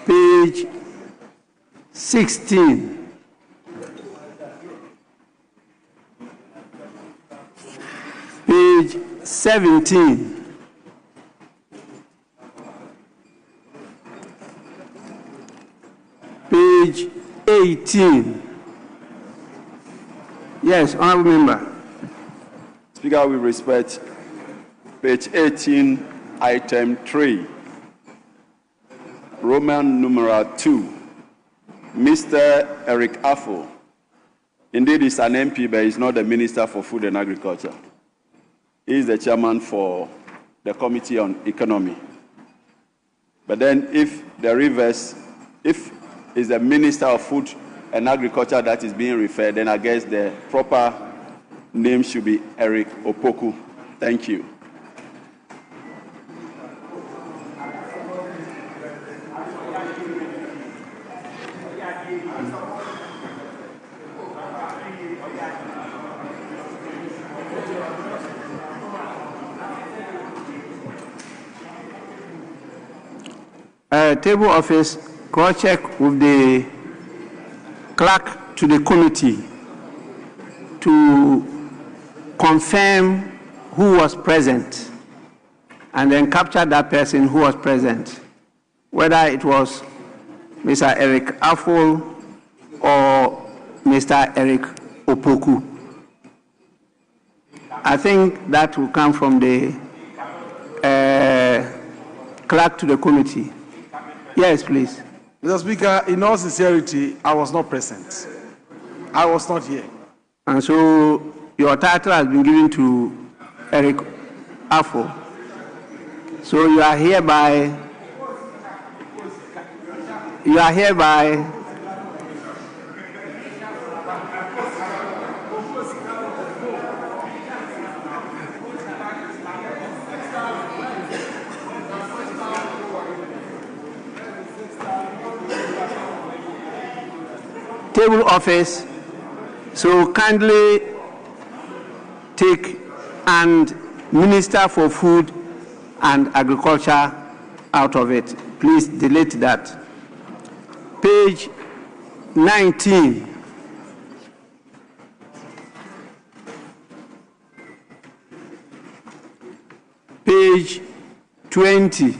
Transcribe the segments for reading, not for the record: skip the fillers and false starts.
Page 16. Page 17. Page 18. Yes, honorable member. Speaker, with respect, page 18, item 3, Roman numeral 2, Mr. Eric Affo. Indeed, he's an MP, but he's not the Minister for Food and Agriculture. He is the chairman for the Committee on Economy. But then if the reverse, if it's the Minister of Food and Agriculture that is being referred, then I guess the proper name should be Eric Opoku. Thank you. Table office, cross-check with the clerk to the committee to confirm who was present and then capture that person who was present, whether it was Mr. Eric Affo or Mr. Eric Opoku. I think that will come from the clerk to the committee. Yes, please. Mr. Speaker, in all sincerity, I was not present. I was not here. And so your title has been given to Eric Affo. So you are hereby table office, so kindly take and Minister for Food and Agriculture out of it. Please delete that. Page 19. Page 20.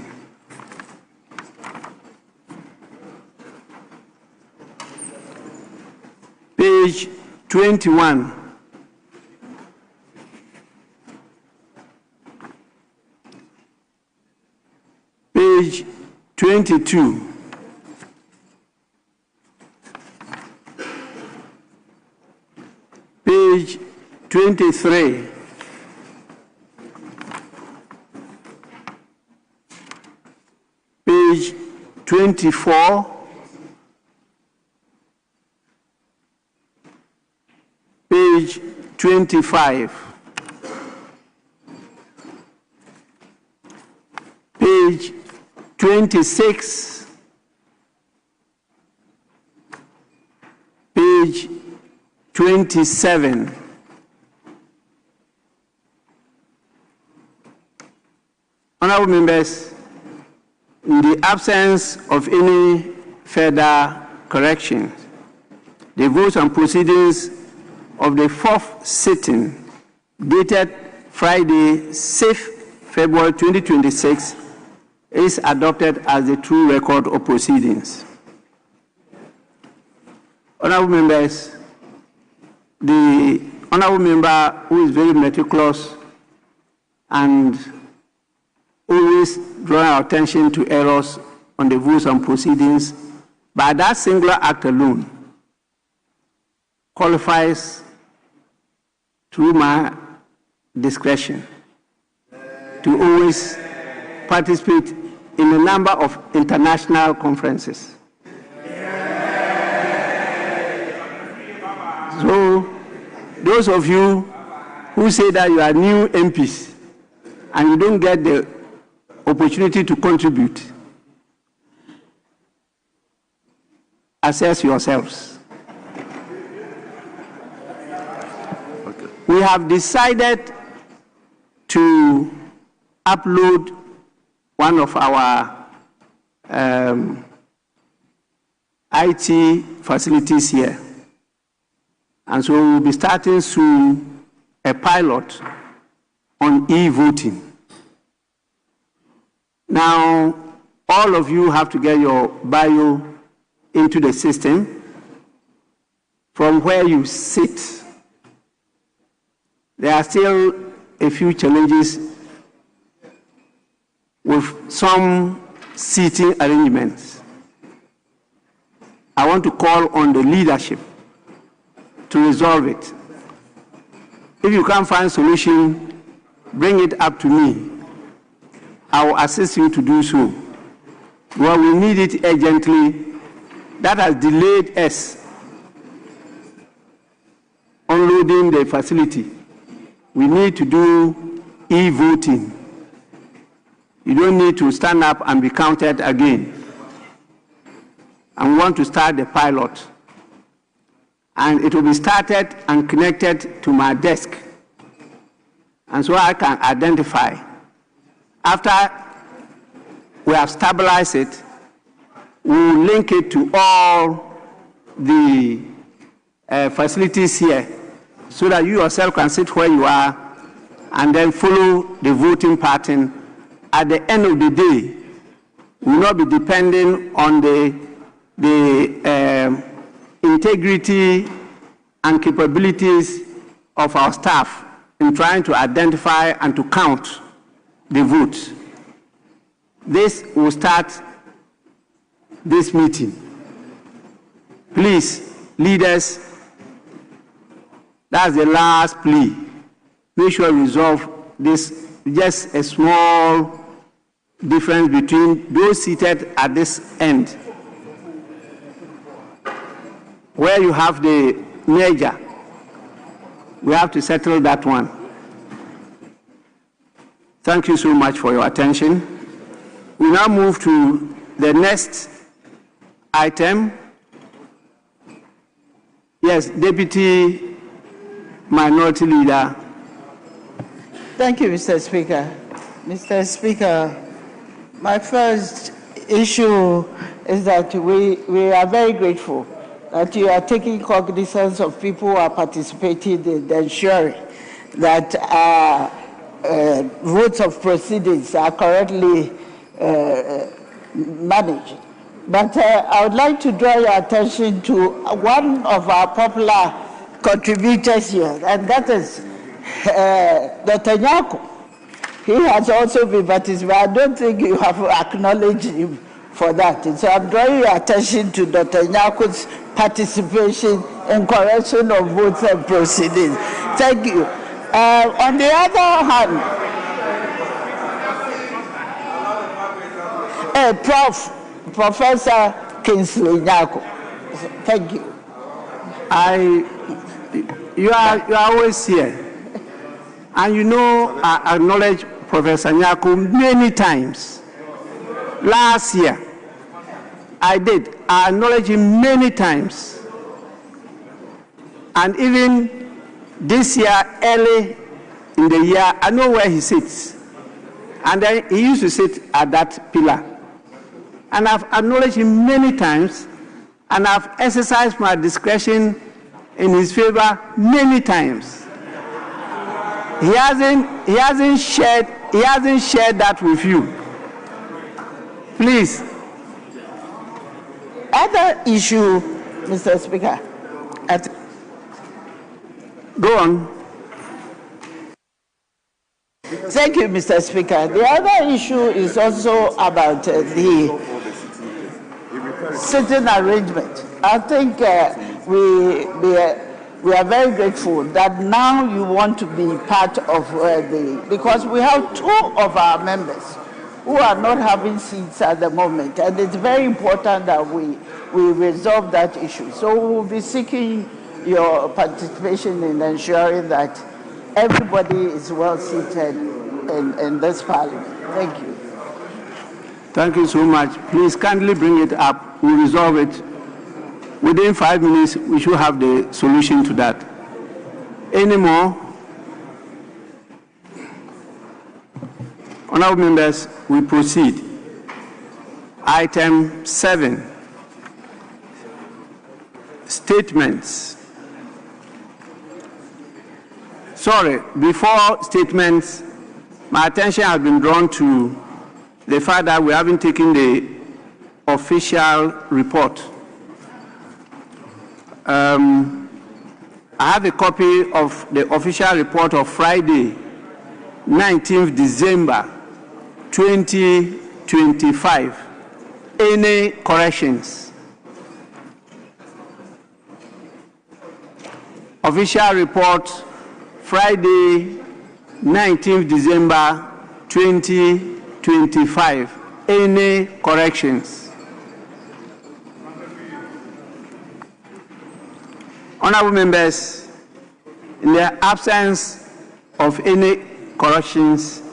Page 21. Page 22. Page 23. Page 24. Page 25. Page 26. Page 27. Honorable members, in the absence of any further corrections, the votes and proceedings of the fourth sitting dated Friday, 6th February 2026 is adopted as the true record of proceedings. Honorable members, the honorable member who is very meticulous and always drawing our attention to errors on the votes and proceedings, by that singular act alone, qualifies through my discretion to always participate in a number of international conferences. So, those of you who say that you are new MPs and you don't get the opportunity to contribute, assess yourselves. Okay. We have decided to upload one of our IT facilities here. And so we'll be starting soon a pilot on e-voting. Now, all of you have to get your bio into the system from where you sit. There are still a few challenges with some seating arrangements. I want to call on the leadership to resolve it. If you can't find a solution, bring it up to me. I will assist you to do so. Well, we need it urgently. That has delayed us unloading the facility. We need to do e-voting. You don't need to stand up and be counted again. And we want to start the pilot. And it will be started and connected to my desk. And so I can identify. After we have stabilized it, we will link it to all the facilities here so that you yourself can sit where you are and then follow the voting pattern. At the end of the day, we will not be depending on the integrity and capabilities of our staff in trying to identify and to count the votes. This will start this meeting. Please, leaders, that's the last plea. Make sure you resolve this, just a small difference between those seated at this end, where you have the merger. We have to settle that one. Thank you so much for your attention. We now move to the next item. Yes, Deputy Minority Leader. Thank you, Mr. Speaker. Mr. Speaker, my first issue is that we are very grateful that you are taking cognizance of people who are participating in ensuring that votes of proceedings are correctly managed. But I would like to draw your attention to one of our popular contributors here, and that is Dr. Nyako. He has also been participating. I don't think you have acknowledged him for that. And so I'm drawing your attention to Dr. Nyako's participation in correction of votes and proceedings. Thank you. On the other hand, Professor Kingsley Nyako. Thank you. You are always here. And you know, I acknowledge Professor Nyako many times. Last year, I did. I acknowledged him many times. And even this year, early in the year, I know where he sits. And then he used to sit at that pillar. And I've acknowledged him many times, and I've exercised my discretion in his favor many times. He hasn't shared that with you. Please. Other issue, Mr. Speaker. Go on. Thank you, Mr. Speaker. The other issue is also about the sitting arrangement. I think we are very grateful that now you want to be part of because we have two of our members who are not having seats at the moment, and it's very important that we resolve that issue. So we will be seeking your participation in ensuring that everybody is well seated in this parliament. Thank you. Thank you so much. Please kindly bring it up. We'll resolve it. Within 5 minutes, we should have the solution to that. Any more? Honorable members, we proceed. Item 7. statements. Sorry, before statements, my attention has been drawn to the fact that we haven't taken the official report. I have a copy of the official report of Friday, 19th December 2025. Any corrections? Official report, Friday, 19th December 2025. Any corrections? Honorable members, in the absence of any corrections,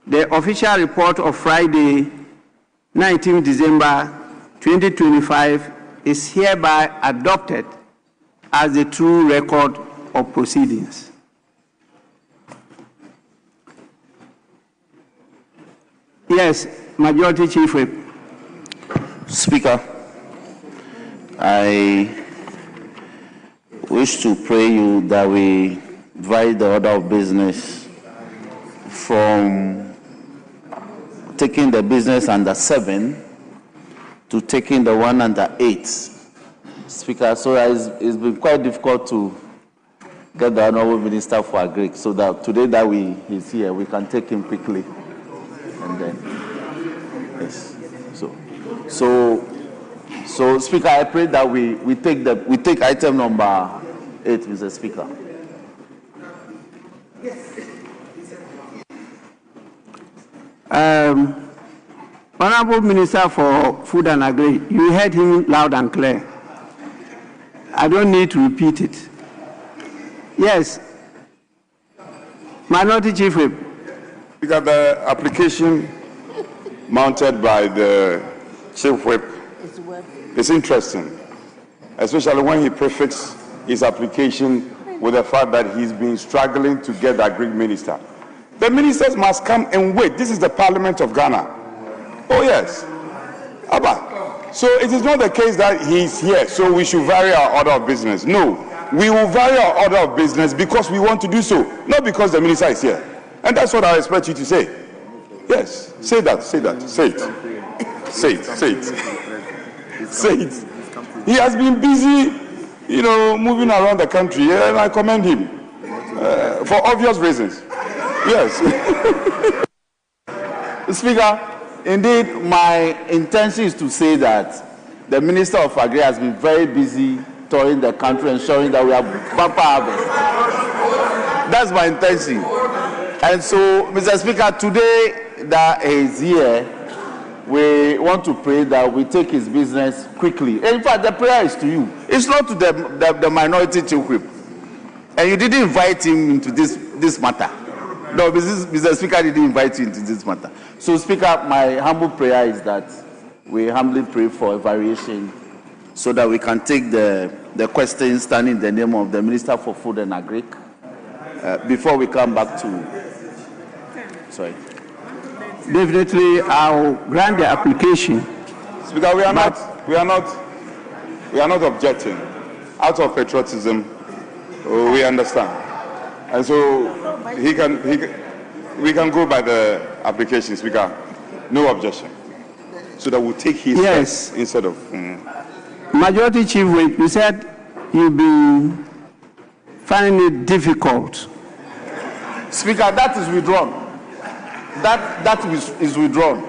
the official report of Friday, 19th December 2025 is hereby adopted as the true record of proceedings. Yes, Majority Chief Whip. Speaker, I wish to pray you that we divide the order of business from taking the business under 7 to taking the one under 8. Speaker, so it's been quite difficult to get the Honorable Minister for Agric, so that today that he's here, we can take him quickly. And then, yes. So Speaker, I pray that we take item number 8, Mr. Speaker. Honorable Minister for Food and Agri, you heard him loud and clear. I don't need to repeat it. Yes. Minority Chief Whip. Speaker, the application mounted by the Chief Whip is interesting, especially when he prefixed his application with the fact that he's been struggling to get the Agri Minister. The ministers must come and wait. This is the Parliament of Ghana. Oh yes. Abba. So it is not the case that he's here, so we should vary our order of business. No, we will vary our order of business because we want to do so, not because the minister is here. And that's what I expect you to say. Yes, say that, say it. Say it, say it. Say it. He has been busy, moving around the country, and I commend him for obvious reasons. Yes. Speaker, indeed, my intention is to say that the Minister of Agri has been very busy touring the country, ensuring that we have bumper harvest. That's my intention. And so, Mr. Speaker, today that he is here, we want to pray that we take his business quickly. In fact, the prayer is to you. It's not to the minority Chief Whip. And you didn't invite him into this matter. No, Mr. Speaker didn't invite you into this matter. So, Speaker, my humble prayer is that we humbly pray for a variation so that we can take the question standing in the name of the Minister for Food and Agri before we come back to... Sorry. Definitely, I'll grant the application. Speaker, we are not objecting. Out of patriotism, we understand. And so we can go by the application, Speaker. No objection. So that we'll take his yes. Instead of... Majority Chief Whip, you said you've been finding it difficult. Speaker, that is withdrawn. That is withdrawn.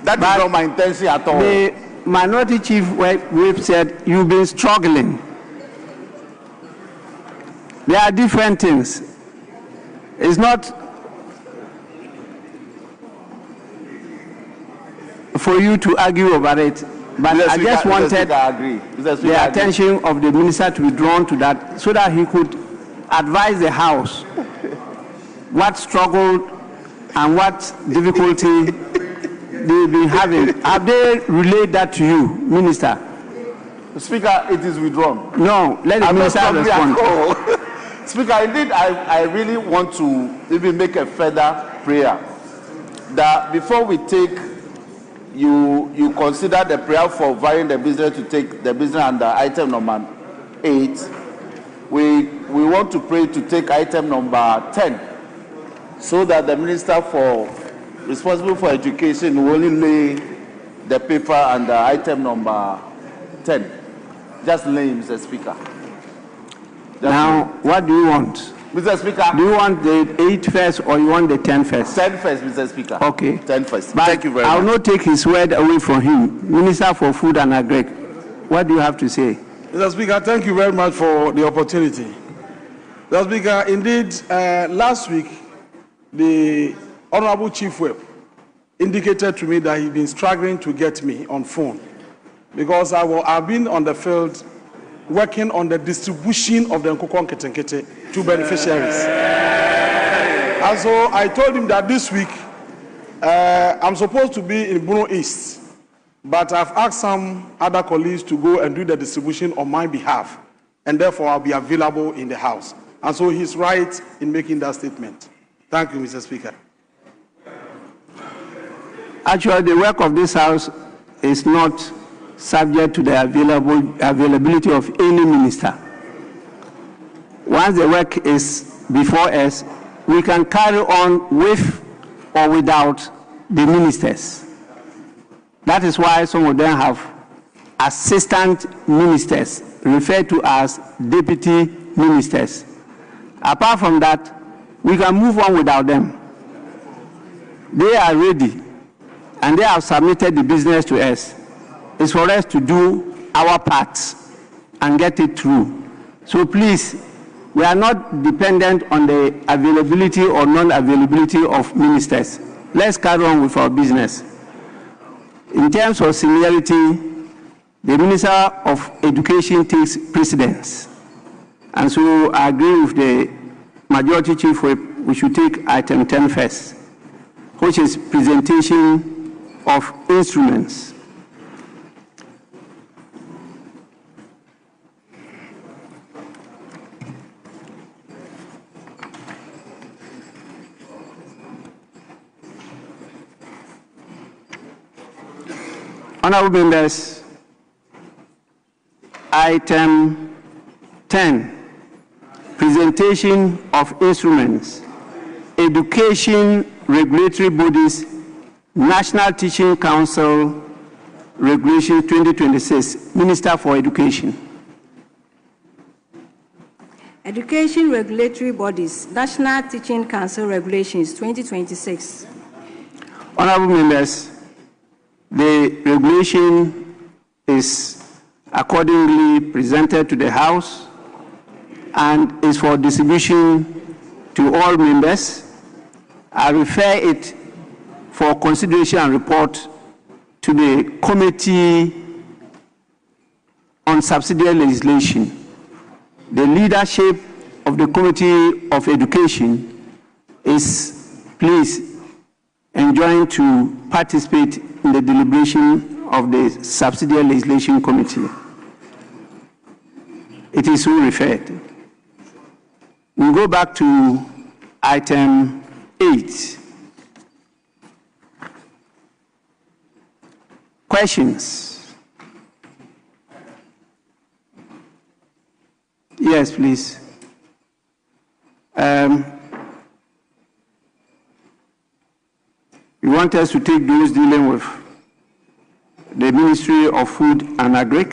That is not my intention at all. The Minority Chief Whip said you've been struggling. There are different things. It's not for you to argue about it, but I just wanted the attention of the minister to be drawn to that so that he could advise the House what struggle and what difficulty they've been having. Have they relayed that to you, Minister? Speaker, it is withdrawn. No, let the minister respond. Speaker, indeed, I really want to even make a further prayer that before we take, you consider the prayer for varying the business to take the business under item number 8, we want to pray to take item number 10, so that the minister responsible for education will only lay the paper and the item number 10. Just lay, Mr. Speaker. Now, what do you want? Mr. Speaker. Do you want the 8 first or you want the 10 first? 10 first, Mr. Speaker. Okay. 10 first. But thank you very much. I will not take his word away from him. Minister for Food and Agri, what do you have to say? Mr. Speaker, thank you very much for the opportunity. Mr. Speaker, indeed, last week, the Honorable Chief Whip indicated to me that he's been struggling to get me on phone because I've been on the field working on the distribution of the Nkukwan Ketenkete to beneficiaries. And so I told him that this week I'm supposed to be in Bruno East, but I've asked some other colleagues to go and do the distribution on my behalf, and therefore I'll be available in the House. And so he's right in making that statement. Thank you, Mr. Speaker. Actually, the work of this House is not subject to the availability of any minister. Once the work is before us, we can carry on with or without the ministers. That is why some of them have assistant ministers, referred to as deputy ministers. Apart from that, we can move on without them. They are ready, and they have submitted the business to us. It's for us to do our part and get it through. So please, we are not dependent on the availability or non-availability of ministers. Let's carry on with our business. In terms of seniority, the Minister of Education takes precedence. And so I agree with the Majority Chief Whip, we should take item 10 first, which is presentation of instruments. Honorable members, item 10, presentation of instruments, education regulatory bodies, National Teaching Council Regulation 2026, Minister for Education. Education regulatory bodies, National Teaching Council Regulations 2026. Honorable members, the regulation is accordingly presented to the House and is for distribution to all members. I refer it for consideration and report to the Committee on Subsidiary Legislation. The leadership of the Committee of Education is pleased enjoined to participate in the deliberation of the Subsidiary Legislation Committee. It is so referred. We go back to item 8. Questions? Yes, please. You want us to take those dealing with the Ministry of Food and Agri?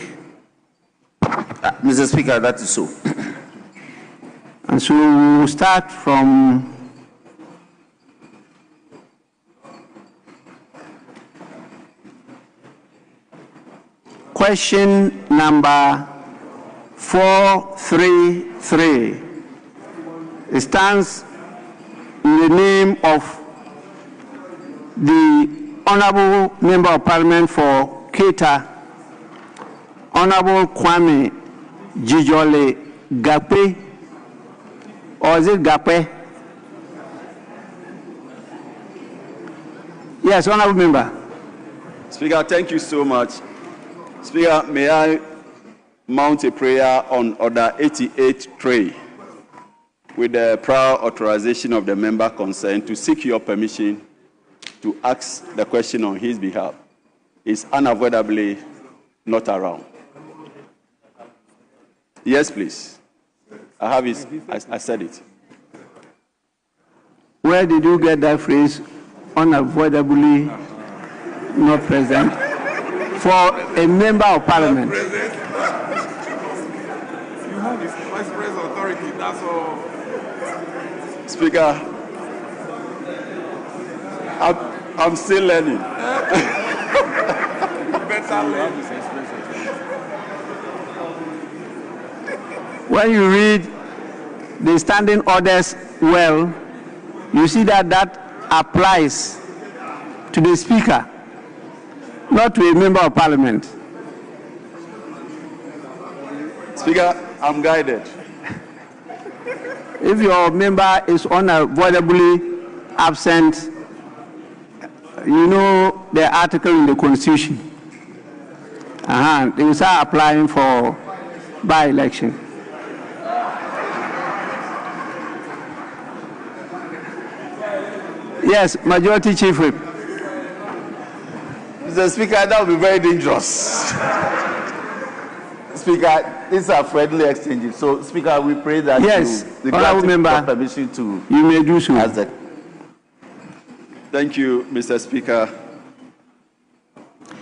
Mr. Speaker, that is so. And so we will start from question number 433. It stands in the name of the Honorable Member of Parliament for Keita, Honorable Kwame Jijole Gape, or is it Gape? Yes, Honorable Member. Speaker, thank you so much. Speaker, may I mount a prayer on Order 88 tray with the prior authorization of the member concerned to seek your permission to ask the question on his behalf. Is unavoidably not around. Yes, please. I have it. I said it. Where did you get that phrase, unavoidably not present, for a member of parliament? You have his vice president authority, that's all. Speaker, I'm still learning. Better learn. When you read the standing orders well, you see that that applies to the speaker, not to a member of parliament. Speaker, I'm guided. If your member is unavoidably absent, you know the article in the Constitution. They will start applying for by-election. Yes, Majority Chief Whip. Mr. Speaker, that would be very dangerous. Speaker, these are friendly exchanges. So, Speaker, we pray that yes, you honourable member, permission to you may do so. Thank you, Mr. Speaker.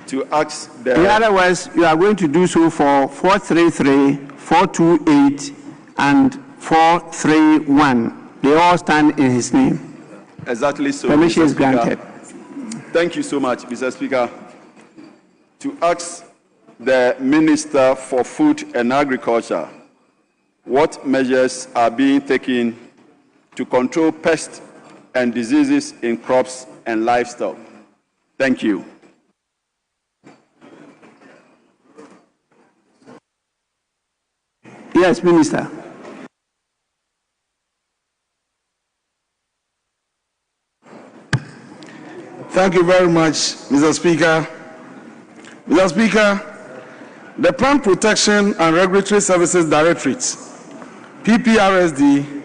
To ask the... In other words, you are going to do so for 433, 428, and 431. They all stand in his name. Exactly so. Permission is granted. Thank you so much, Mr. Speaker. To ask the Minister for Food and Agriculture what measures are being taken to control pests and diseases in crops and livestock. Thank you. Yes, Minister. Thank you very much, Mr. Speaker. Mr. Speaker, the Plant Protection and Regulatory Services Directorate, PPRSD,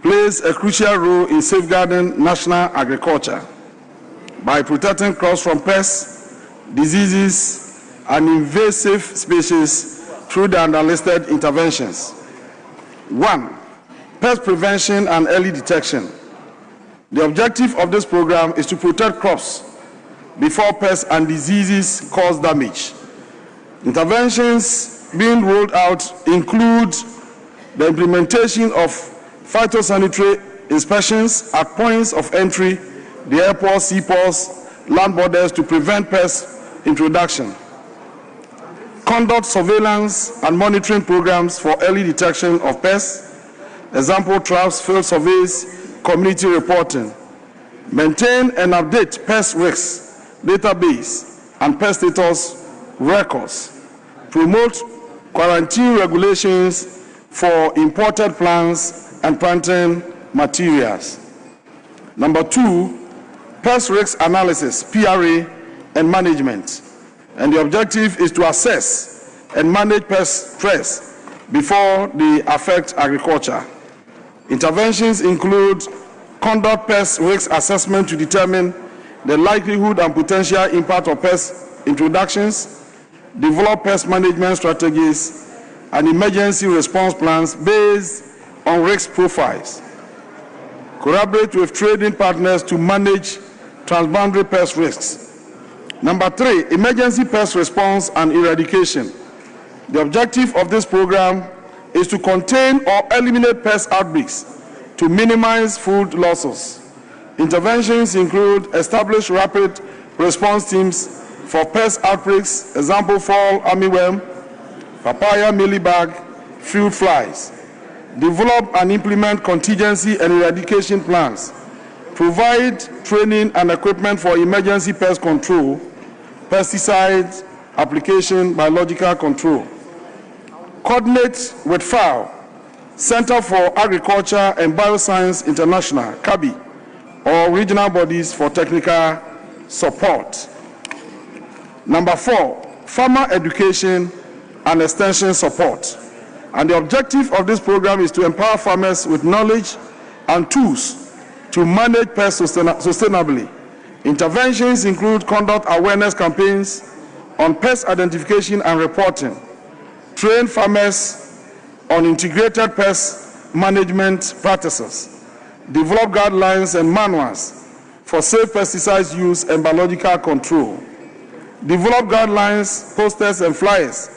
plays a crucial role in safeguarding national agriculture by protecting crops from pests, diseases, and invasive species through the underlisted interventions. 1. Pest prevention and early detection. The objective of this program is to protect crops before pests and diseases cause damage. Interventions being rolled out include the implementation of phytosanitary inspections at points of entry, the airports, seaports, land borders to prevent pest introduction. Conduct surveillance and monitoring programs for early detection of pests, example traps, field surveys, community reporting. Maintain and update pest risks database and pest status records. Promote quarantine regulations for imported plants and planting materials. Number 2, pest risk analysis, PRA, and management. And the objective is to assess and manage pest threats before they affect agriculture. Interventions include conduct pest risk assessment to determine the likelihood and potential impact of pest introductions, develop pest management strategies and emergency response plans based on risk profiles. Collaborate with trading partners to manage transboundary pest risks. Number 3, emergency pest response and eradication. The objective of this program is to contain or eliminate pest outbreaks to minimize food losses. Interventions include establish rapid response teams for pest outbreaks, example fall armyworm, papaya mealybug, fruit flies. Develop and implement contingency and eradication plans. Provide training and equipment for emergency pest control, pesticide application, biological control. Coordinate with FAO, Center for Agriculture and Bioscience International, CABI, or regional bodies for technical support. Number 4, farmer education and extension support. And the objective of this program is to empower farmers with knowledge and tools to manage pests sustainably. Interventions include conduct awareness campaigns on pest identification and reporting, train farmers on integrated pest management practices, develop guidelines and manuals for safe pesticides use and biological control, develop guidelines, posters, and flyers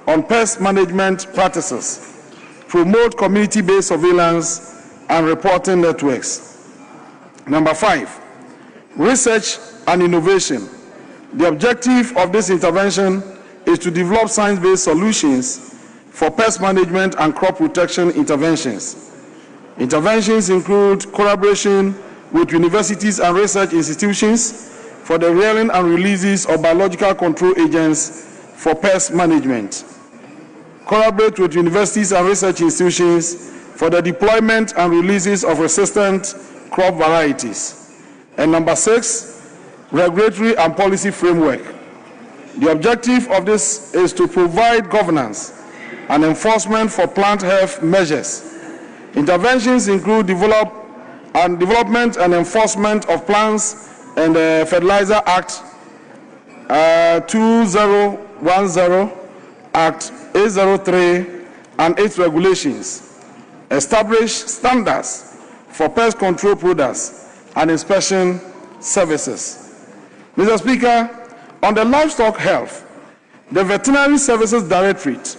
on pest management practices, promote community-based surveillance and reporting networks. Number 5, research and innovation. The objective of this intervention is to develop science-based solutions for pest management and crop protection interventions. Interventions include collaboration with universities and research institutions for the rearing and releases of biological control agents for pest management. Collaborate with universities and research institutions for the deployment and releases of resistant crop varieties. And number 6, regulatory and policy framework. The objective of this is to provide governance and enforcement for plant health measures. Interventions include development and enforcement of Plants and Fertilizer Act 2010, Act 803, and its regulations. Establish standards for pest control products and inspection services. Mr. Speaker, on the livestock health, the Veterinary Services Directorate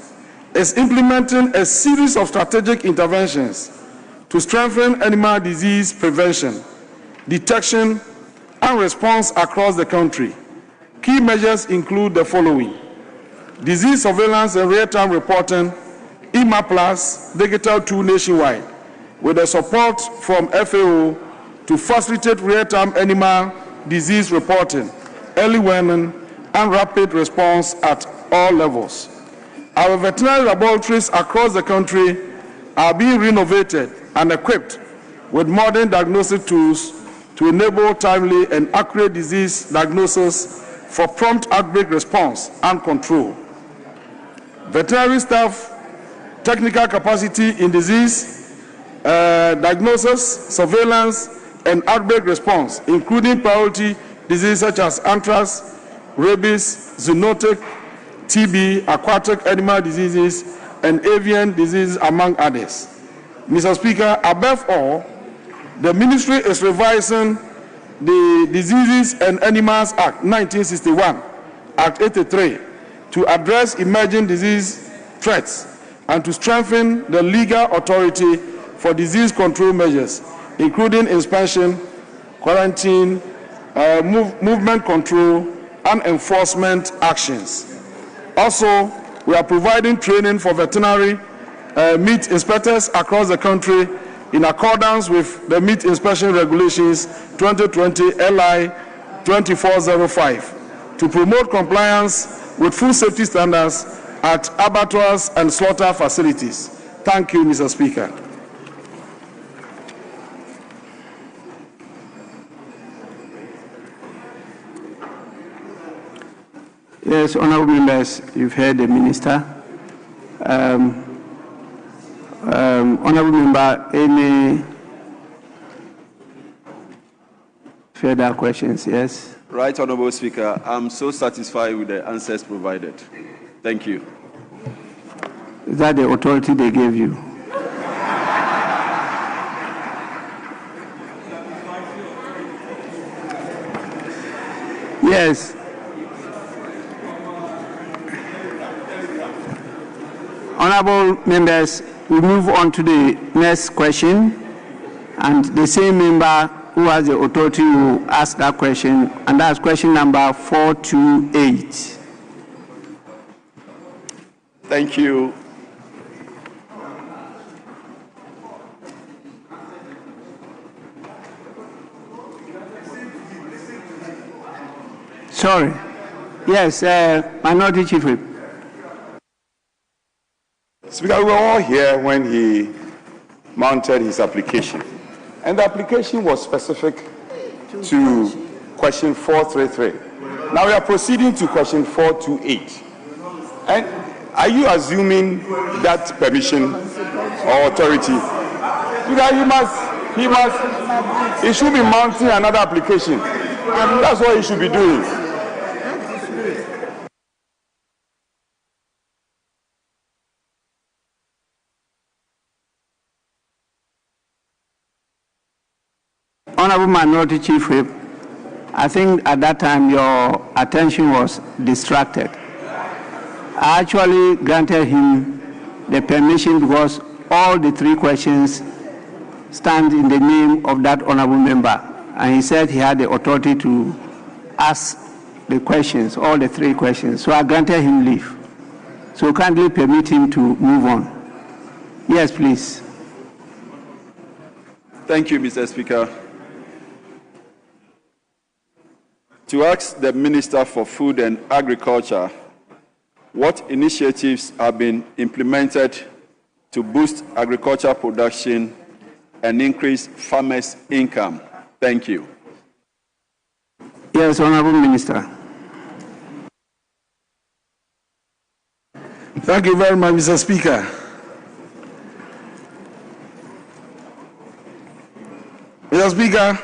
is implementing a series of strategic interventions to strengthen animal disease prevention, detection, and response across the country. Key measures include the following: disease surveillance and real-time reporting, EMA Plus digital tool nationwide, with the support from FAO to facilitate real-time animal disease reporting, early warning, and rapid response at all levels. Our veterinary laboratories across the country are being renovated and equipped with modern diagnostic tools to enable timely and accurate disease diagnosis for prompt outbreak response and control. Veterinary staff technical capacity in disease diagnosis, surveillance, and outbreak response, including priority diseases such as anthrax, rabies, zoonotic, TB, aquatic animal diseases, and avian diseases, among others. Mr. Speaker, above all, the ministry is revising the Diseases and Animals Act 1961, Act 83, to address emerging disease threats and to strengthen the legal authority for disease control measures, including inspection, quarantine, movement control, and enforcement actions. Also, we are providing training for veterinary meat inspectors across the country in accordance with the Meat Inspection Regulations 2020 LI 2405 to promote compliance with food safety standards at abattoirs and slaughter facilities. Thank you, Mr. Speaker. Yes, honorable members, you've heard the minister. Honorable member, any further questions? Yes. Right, Honorable Speaker, I'm so satisfied with the answers provided. Thank you. Is that the authority they gave you? Yes. Honorable members, we move on to the next question, and the same member who has the authority will ask that question, and that's question number 428. Thank you. Sorry. Yes, Minority Chief Whip. Speaker, we were all here when he mounted his application. And the application was specific to question 433. Now we are proceeding to question 428. And are you assuming that permission or authority? Because he should be mounting another application. And that's what he should be doing. Honorable Minority Chief Whip, I think at that time your attention was distracted. I actually granted him the permission because all the three questions stand in the name of that honorable member. And he said he had the authority to ask the questions, all the three questions. So I granted him leave. So kindly permit him to move on. Yes, please. Thank you, Mr. Speaker. To ask the Minister for Food and Agriculture what initiatives have been implemented to boost agricultural production and increase farmers' income. Thank you. Yes, Honorable Minister. Thank you very much, Mr. Speaker. Mr. Speaker,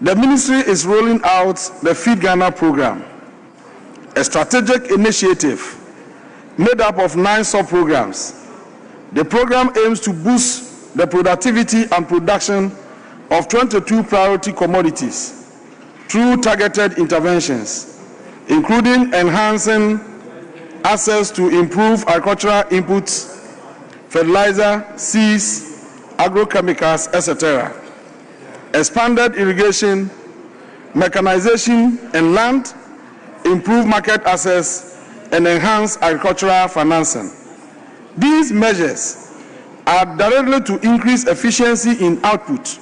the ministry is rolling out the Feed Ghana program, a strategic initiative made up of 9 sub-programs. The program aims to boost the productivity and production of 22 priority commodities through targeted interventions, including enhancing access to improved agricultural inputs, fertilizer, seeds, agrochemicals, etc., expanded irrigation, mechanization and land, improved market access, and enhanced agricultural financing. These measures are directly to increase efficiency in output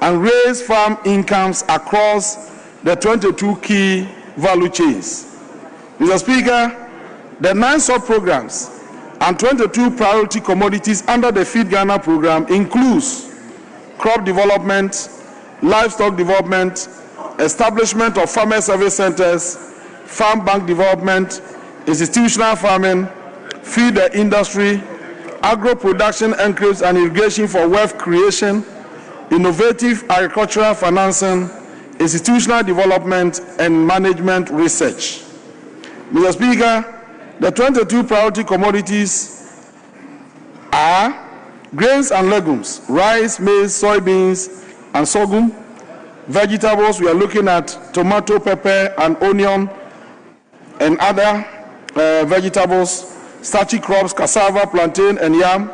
and raise farm incomes across the 22 key value chains. Mr. Speaker, the 9 sub-programs and 22 priority commodities under the Feed Ghana program includes crop development, livestock development, establishment of farmer service centers, farm bank development, institutional farming, feed the industry, agro-production enclaves and irrigation for wealth creation, innovative agricultural financing, institutional development, and management research. Mr. Speaker, the 22 priority commodities are grains and legumes, rice, maize, soybeans, and sorghum. Vegetables, we are looking at tomato, pepper, and onion, and other vegetables, starchy crops, cassava, plantain, and yam,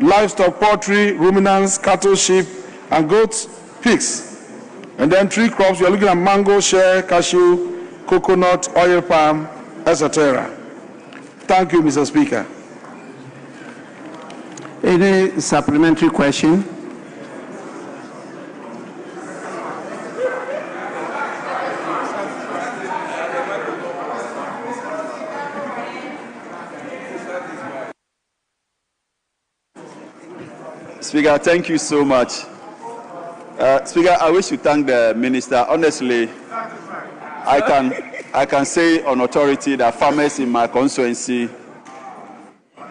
livestock, poultry, ruminants, cattle, sheep, and goats, pigs. And then tree crops, we are looking at mango, shea, cashew, coconut, oil palm, etc. Thank you, Mr. Speaker. Any supplementary question? Speaker, thank you so much. Speaker, I wish to thank the minister. Honestly, I can say on authority that farmers in my constituency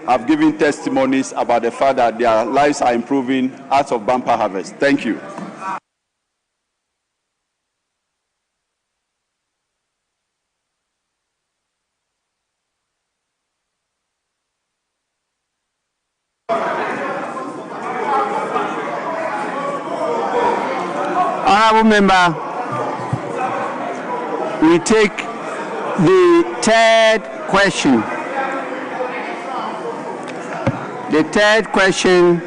have given testimonies about the fact that their lives are improving out of bumper harvest. Thank you. Honorable member, we take the third question. The third question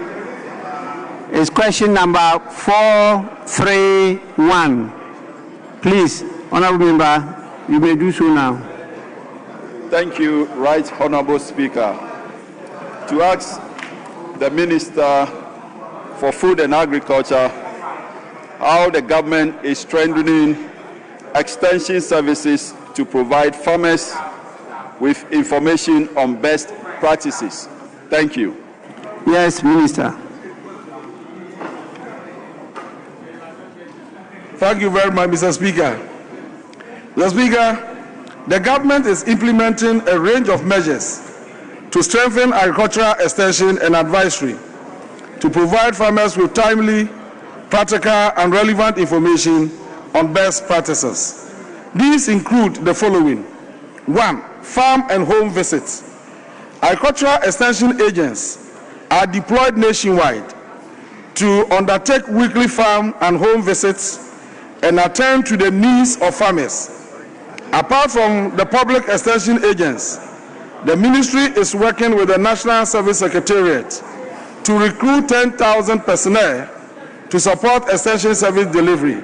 is question number 431. Please, honorable member, you may do so now. Thank you, Right Honorable Speaker. To ask the Minister for Food and Agriculture how the government is strengthening extension services to provide farmers with information on best practices. Thank you. Yes, Minister. Thank you very much, Mr. Speaker. Mr. Speaker, the government is implementing a range of measures to strengthen agricultural extension and advisory to provide farmers with timely, practical, and relevant information on best practices. These include the following. 1. Farm and home visits. Agricultural extension agents are deployed nationwide to undertake weekly farm and home visits and attend to the needs of farmers. Apart from the public extension agents, the ministry is working with the National Service Secretariat to recruit 10,000 personnel to support extension service delivery.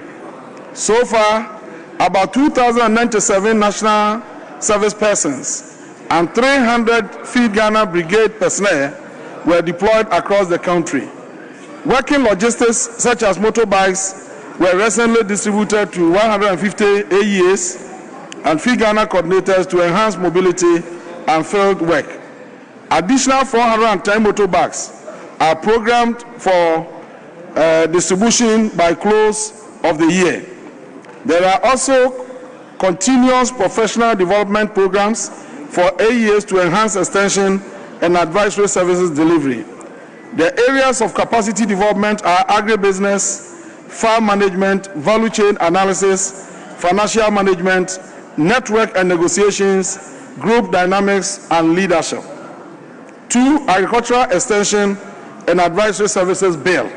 So far, about 2,097 national service persons and 300 Feed Ghana Brigade personnel were deployed across the country. Working logistics such as motorbikes were recently distributed to 150 AEAs and Feed Ghana coordinators to enhance mobility and field work. Additional 410 motorbikes are programmed for distribution by close of the year. There are also continuous professional development programs for AEAs to enhance extension and advisory services delivery. The areas of capacity development are agribusiness, farm management, value chain analysis, financial management, network and negotiations, group dynamics, and leadership. 2, Agricultural Extension and Advisory Services Bill.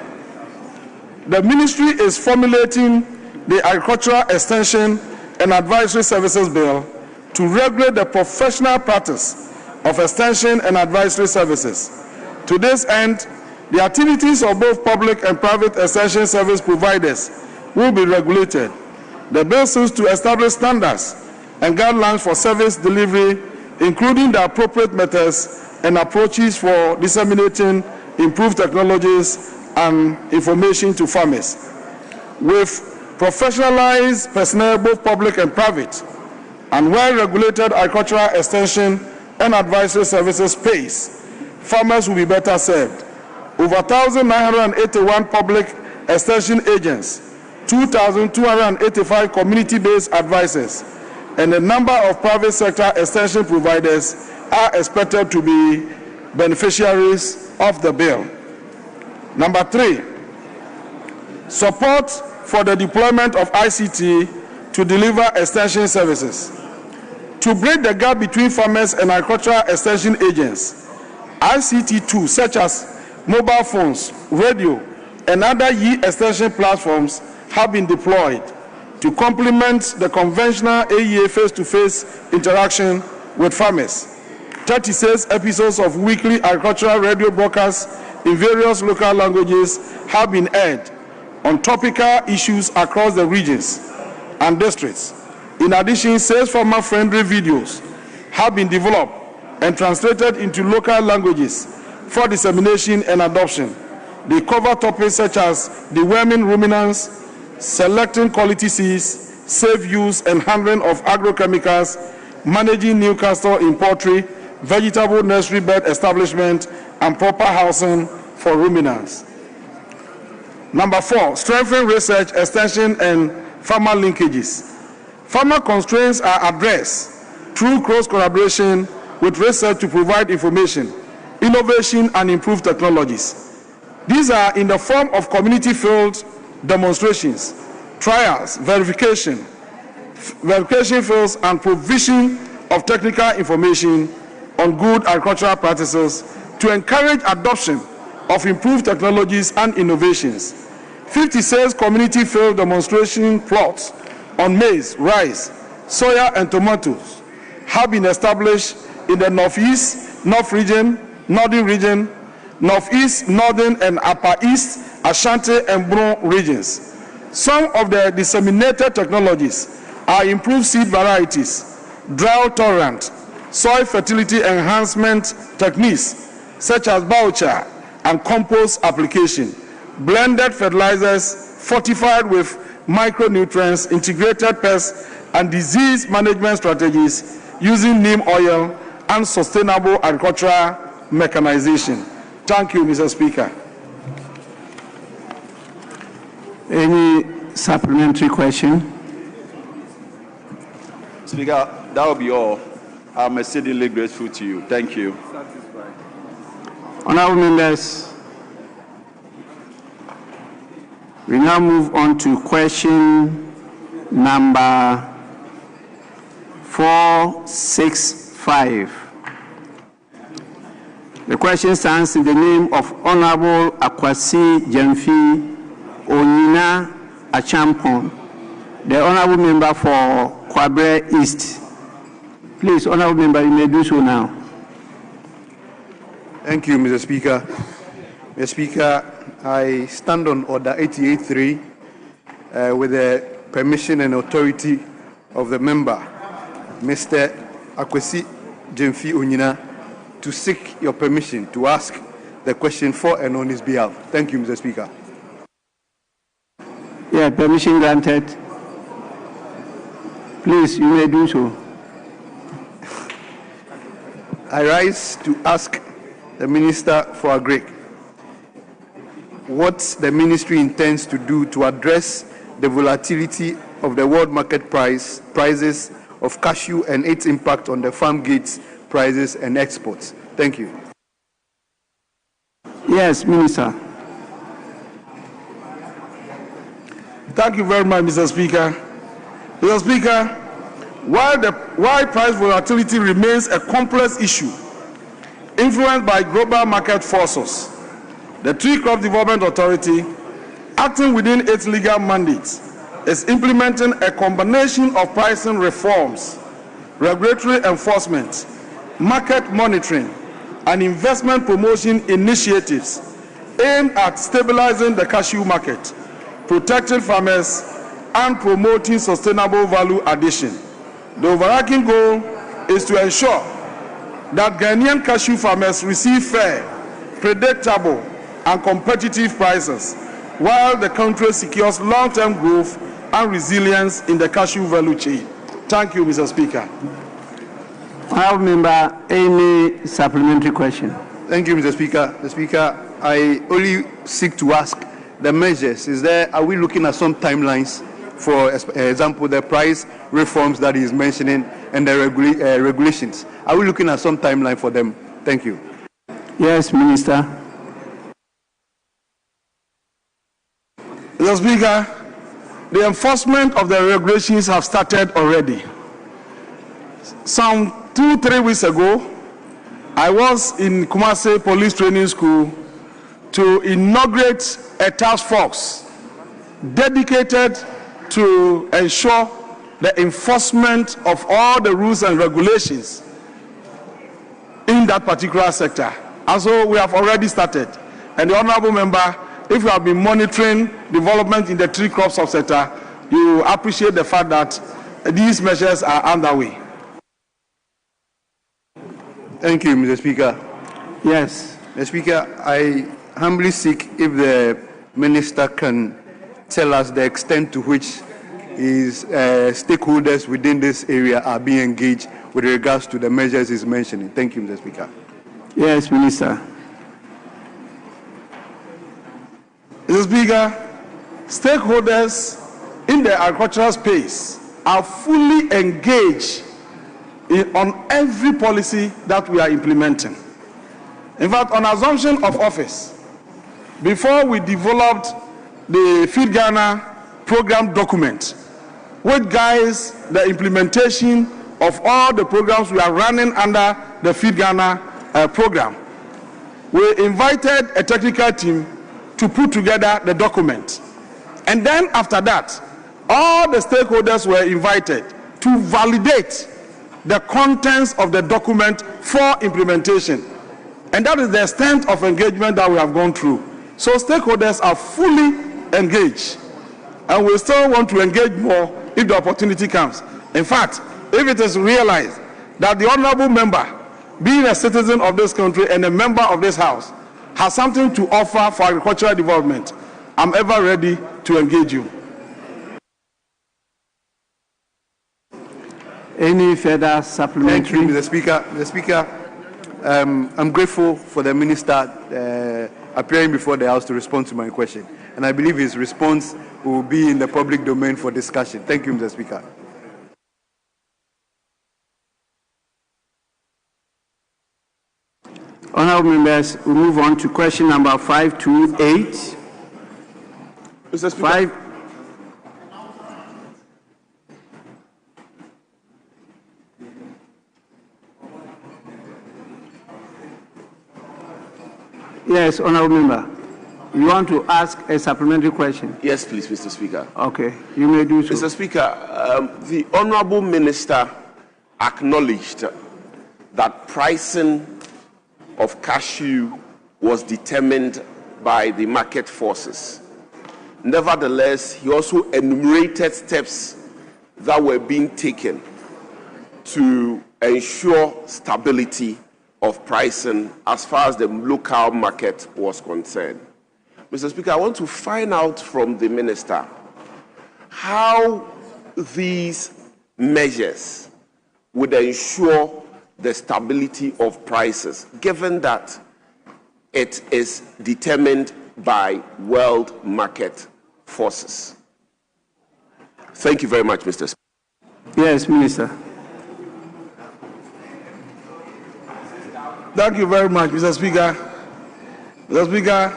The ministry is formulating the Agricultural Extension and Advisory Services Bill to regulate the professional practice of extension and advisory services. To this end, the activities of both public and private extension service providers will be regulated. The bill seeks to establish standards and guidelines for service delivery, including the appropriate methods and approaches for disseminating improved technologies and information to farmers. With professionalized personnel, both public and private, and well-regulated agricultural extension and advisory services space, farmers will be better served. Over 1,981 public extension agents, 2,285 community-based advisors, and a number of private sector extension providers are expected to be beneficiaries of the bill. Number 3, support for the deployment of ICT to deliver extension services. To break the gap between farmers and agricultural extension agents, ICT tools such as mobile phones, radio, and other e-extension platforms have been deployed to complement the conventional AEA face-to-face interaction with farmers. 36 episodes of weekly agricultural radio broadcasts in various local languages have been aired on topical issues across the regions and districts. In addition, 6 farmer-friendly videos have been developed and translated into local languages for dissemination and adoption. They cover topics such as deworming ruminants, selecting quality seeds, safe use and handling of agrochemicals, managing new castor in poultry, vegetable nursery bed establishment, and proper housing for ruminants. Number 4, strengthen research, extension, and farmer linkages. Farmer constraints are addressed through close collaboration with research to provide information, innovation, and improved technologies. These are in the form of community field demonstrations, trials, verification fields, and provision of technical information on good agricultural practices to encourage adoption of improved technologies and innovations. 56 community field demonstration plots on maize, rice, soya, and tomatoes have been established in the Northeast, North region, Northern region, Northeast, Northern, and Upper East, Ashanti, and Bron regions. Some of the disseminated technologies are improved seed varieties, drought tolerant, soil fertility enhancement techniques such as biochar and compost application, blended fertilizers fortified with micronutrients, integrated pest and disease management strategies using neem oil, and sustainable agricultural mechanization. Thank you, Mr. Speaker. Any supplementary question? Speaker, that will be all. I'm exceedingly grateful to you. Thank you. Honorable members, we now move on to question number 465. The question stands in the name of Honorable Akwasi Jemfi Onyina Achampon, the Honorable Member for Kwabre East. Please, Honorable Member, you may do so now. Thank you, Mr. Speaker. Mr. Speaker, I stand on Order 88.3 with the permission and authority of the member, Mr. Akwasi Jemfi Onyina, to seek your permission to ask the question for and on his behalf. Thank you, Mr. Speaker. Yeah, permission granted. Please, you may do so. I rise to ask the Minister for Agri what the ministry intends to do to address the volatility of the world market prices of cashew and its impact on the farm gates prices and exports. Thank you. Yes, Minister. Thank you very much, Mr. Speaker. Mr. Speaker, while price volatility remains a complex issue influenced by global market forces, the Tree Crop Development Authority, acting within its legal mandates, is implementing a combination of pricing reforms, regulatory enforcement, market monitoring, and investment promotion initiatives aimed at stabilizing the cashew market, protecting farmers, and promoting sustainable value addition. The overarching goal is to ensure that Ghanaian cashew farmers receive fair, predictable, and competitive prices, while the country secures long-term growth and resilience in the cashew value chain. Thank you, Mr. Speaker. Honourable Member, any supplementary question? Thank you, Mr. Speaker. Mr. Speaker, I only seek to ask the measures. Are we looking at some timelines? For example, the price reforms that he is mentioning and the regulations. Are we looking at some timeline for them? Thank you. Yes, Minister. Mr. Speaker, the enforcement of the regulations have started already. Some 2-3 weeks ago, I was in Kumasi Police Training School to inaugurate a task force dedicated to ensure the enforcement of all the rules and regulations in that particular sector. And so we have already started. And the Honourable Member, if you have been monitoring development in the tree crop subsector, you appreciate the fact that these measures are underway. Thank you, Mr. Speaker. Yes. Mr. Speaker, I humbly seek if the Minister can tell us the extent to which his stakeholders within this area are being engaged with regards to the measures he's mentioning. Thank you, Mr. Speaker. Yes, Minister. Mr. Speaker, stakeholders in the agricultural space are fully engaged on every policy that we are implementing. In fact, on assumption of office, before we developed the Feed Ghana program document, which guides the implementation of all the programs we are running under the Feed Ghana program, we invited a technical team to put together the document. And then after that, all the stakeholders were invited to validate the contents of the document for implementation. And that is the extent of engagement that we have gone through. So stakeholders are fully engaged. And we still want to engage more if the opportunity comes. In fact, if it is realized that the honourable member, being a citizen of this country and a member of this house, has something to offer for agricultural development, I'm ever ready to engage you. Any further supplementary? Thank you, Mr. Speaker. Mr. Speaker, I'm grateful for the Minister appearing before the House to respond to my question. And I believe his response will be in the public domain for discussion. Thank you, Mr. Speaker. Honourable members, we move on to question number 528. Mr. Speaker. Yes, honorable member. You want to ask a supplementary question? Yes, please, Mr. Speaker. Okay, you may do so. Mr. Speaker, the Honorable Minister acknowledged that pricing of cashew was determined by the market forces. Nevertheless, he also enumerated steps that were being taken to ensure stability of pricing as far as the local market was concerned. Mr. Speaker, I want to find out from the minister how these measures would ensure the stability of prices, given that it is determined by world market forces. Thank you very much, Mr. Speaker. Yes, Minister. Thank you very much, Mr. Speaker. Mr. Speaker,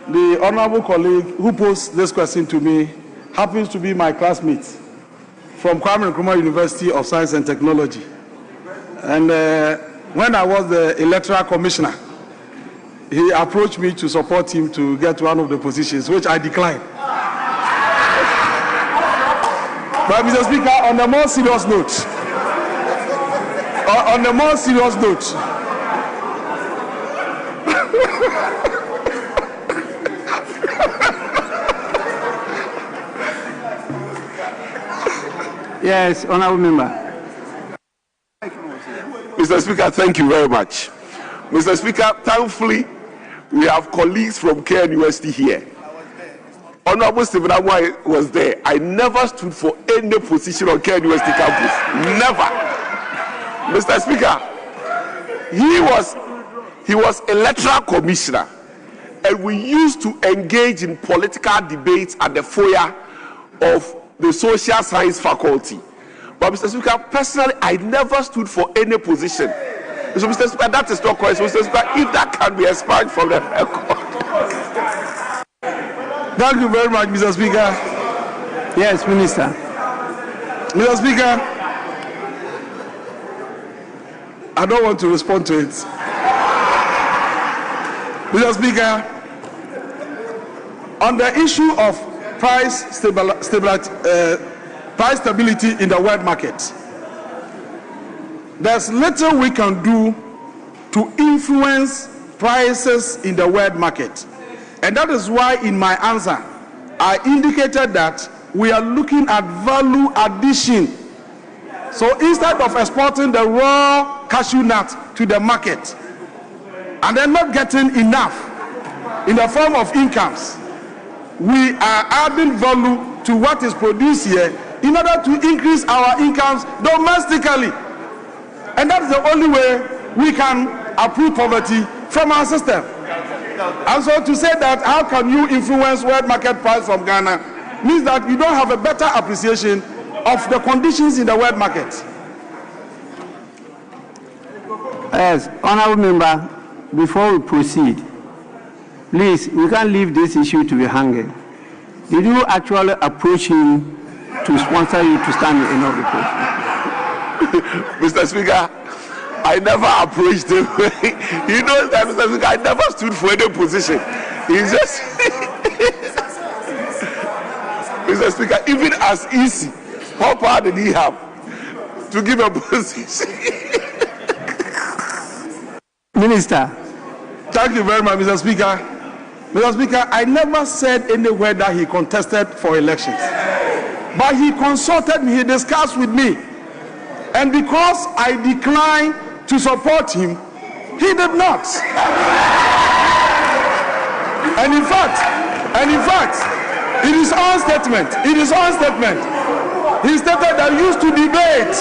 the honorable colleague who posed this question to me happens to be my classmate from Kwame Nkrumah University of Science and Technology. And when I was the electoral commissioner, he approached me to support him to get one of the positions, which I declined. But Mr. Speaker, on a more serious note, Yes, honorable member. Mr. Speaker, thank you very much. Mr. Speaker, thankfully, we have colleagues from KNUST here. Honorable Stephen Amwai was there. I never stood for any position on KNUST campus. Never. Mr. Speaker, he was electoral commissioner, and we used to engage in political debates at the foyer of the social science faculty. But Mr. Speaker, personally, I never stood for any position. So Mr. Speaker, that is not correct. So Mr. Speaker, if that can be expunged from the record. Thank you very much, Mr. Speaker. Yes, Minister. Mr. Speaker, I don't want to respond to it. Mr. Speaker, on the issue of price stability in the world market, there's little we can do to influence prices in the world market. And that is why in my answer, I indicated that we are looking at value addition. So instead of exporting the raw cashew nut to the market and then not getting enough in the form of incomes, we are adding value to what is produced here in order to increase our incomes domestically. And that's the only way we can uproot poverty from our system. And so to say that how can you influence world market price from Ghana means that you don't have a better appreciation of the conditions in the world market. Yes, honorable member, before we proceed, please, we can't leave this issue to be hanging. Did you actually approach him to sponsor you to stand in the position? Mr. Speaker, I never approached him. He knows that, Mr. Speaker, I never stood for any position. He's just Mr. Speaker, even as easy, how power did he have to give a position? Minister. Thank you very much, Mr. Speaker. Mr. Speaker, I never said anywhere that he contested for elections. But he consulted me, he discussed with me. And because I declined to support him, he did not. And in fact, in his own statement, he stated that he used to debate,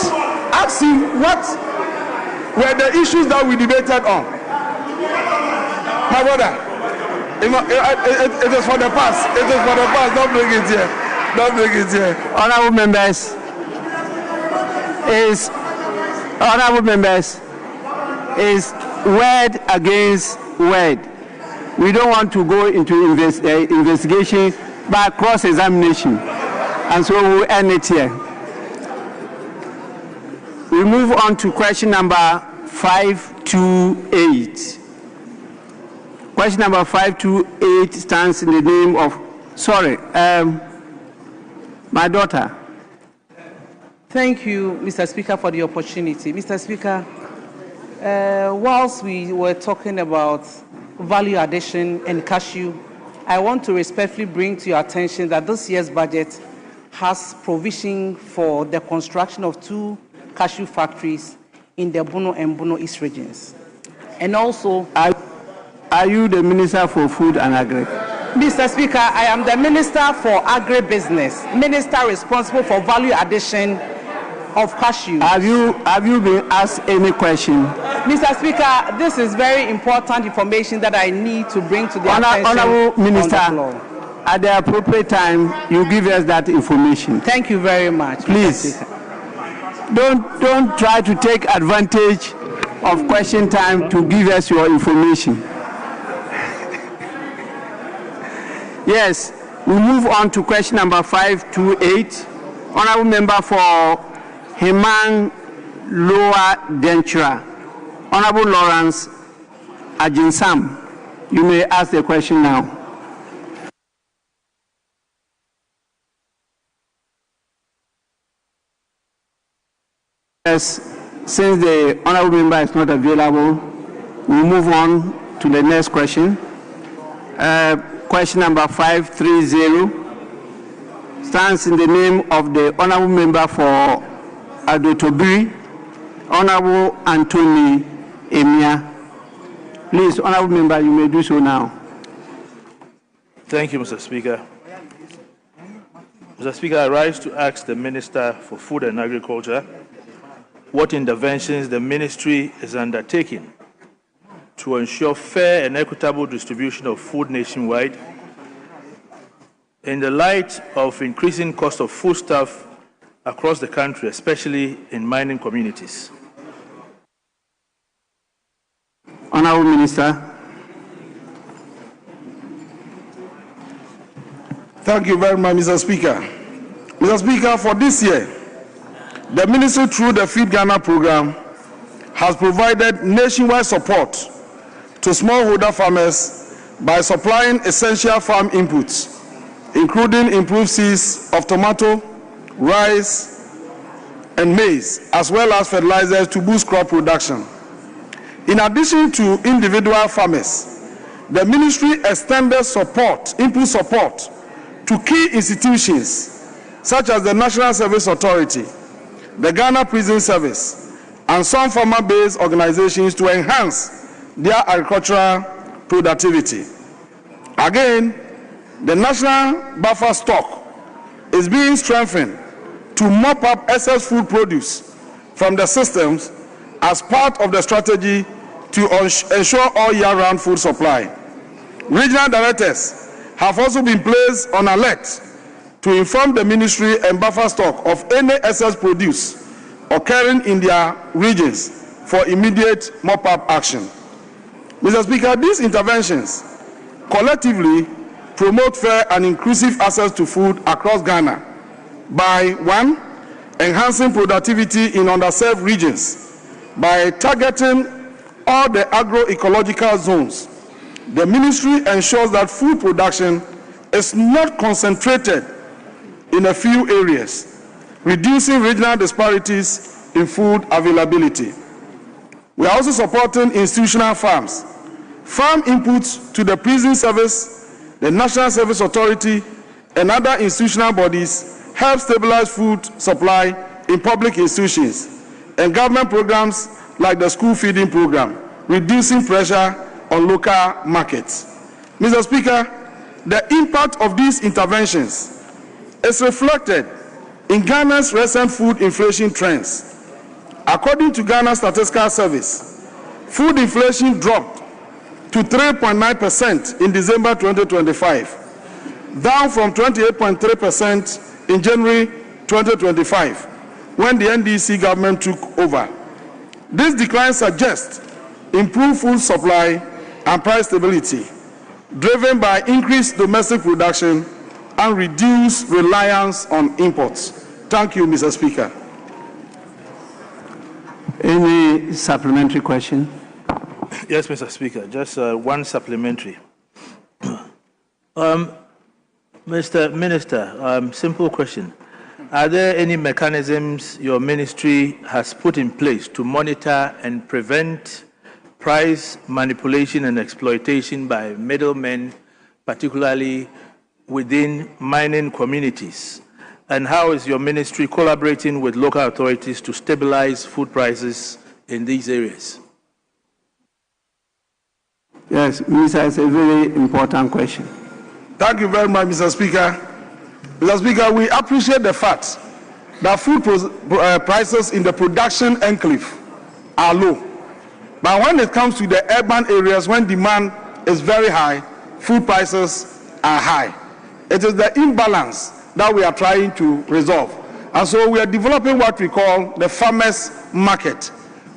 ask him what were the issues that we debated on. My brother, it is for the past. It is for the past. Don't bring it here. Don't bring it here. Honorable members, is word against word. We don't want to go into investigation by cross-examination, and so we'll end it here. We move on to question number 528. Question number 528 stands in the name of, my daughter. Thank you, Mr. Speaker, for the opportunity. Mr. Speaker, whilst we were talking about value addition and cashew, I want to respectfully bring to your attention that this year's budget has provision for the construction of 2 cashew factories in the Bono and Bono East regions. And also... Are you the Minister for Food and Agri? Mr. Speaker, I am the Minister for Agribusiness, Minister responsible for value addition of cashew. Have you been asked any question? Mr. Speaker, this is very important information that I need to bring to the attention Honourable Minister, on the floor. At the appropriate time, you give us that information. Thank you very much. Please, don't try to take advantage of question time to give us your information. Yes, we move on to question number 528. Honourable Member for Hemang Lower Dentura. Honourable Lawrence Ajinsam, you may ask the question now. Yes, since the Honourable Member is not available, we move on to the next question. Question number 530 stands in the name of the Honourable Member for Adotobiri, Honourable Anthony Emia. Please, Honourable Member, you may do so now. Thank you, Mr. Speaker. Mr. Speaker, I rise to ask the Minister for Food and Agriculture what interventions the ministry is undertaking to ensure fair and equitable distribution of food nationwide in the light of increasing cost of foodstuff across the country, especially in mining communities. Honourable Minister. Thank you very much, Mr. Speaker. Mr. Speaker, for this year, the ministry through the Feed Ghana program has provided nationwide support to smallholder farmers by supplying essential farm inputs, including improved seeds of tomato, rice, and maize, as well as fertilizers to boost crop production. In addition to individual farmers, the ministry extended support, input support, to key institutions such as the National Service Authority, the Ghana Prison Service, and some farmer-based organizations to enhance their agricultural productivity. Again, the national buffer stock is being strengthened to mop up excess food produce from the systems as part of the strategy to ensure all year-round food supply. Regional directors have also been placed on alert to inform the ministry and buffer stock of any excess produce occurring in their regions for immediate mop-up action. Mr. Speaker, these interventions collectively promote fair and inclusive access to food across Ghana by 1. Enhancing productivity in underserved regions by targeting all the agroecological zones. The ministry ensures that food production is not concentrated in a few areas, reducing regional disparities in food availability. We are also supporting institutional farms. Farm inputs to the prison service, the National Service Authority, and other institutional bodies help stabilize food supply in public institutions and government programs like the school feeding program, reducing pressure on local markets. Mr. Speaker, the impact of these interventions is reflected in Ghana's recent food inflation trends. According to Ghana Statistical Service, food inflation dropped to 3.9% in December 2025, down from 28.3% in January 2025, when the NDC government took over. This decline suggests improved food supply and price stability, driven by increased domestic production and reduced reliance on imports. Thank you, Mr. Speaker. Any supplementary question? Yes, Mr. Speaker, just one supplementary. Mr. Minister, simple question. Are there any mechanisms your ministry has put in place to monitor and prevent price manipulation and exploitation by middlemen, particularly within mining communities? And how is your ministry collaborating with local authorities to stabilize food prices in these areas? Yes, Minister, it's a very important question. Thank you very much, Mr. Speaker. Mr. Speaker, we appreciate the fact that food prices in the production enclave are low. But when it comes to the urban areas, when demand is very high, food prices are high. It is the imbalance that we are trying to resolve. And so we are developing what we call the farmers market,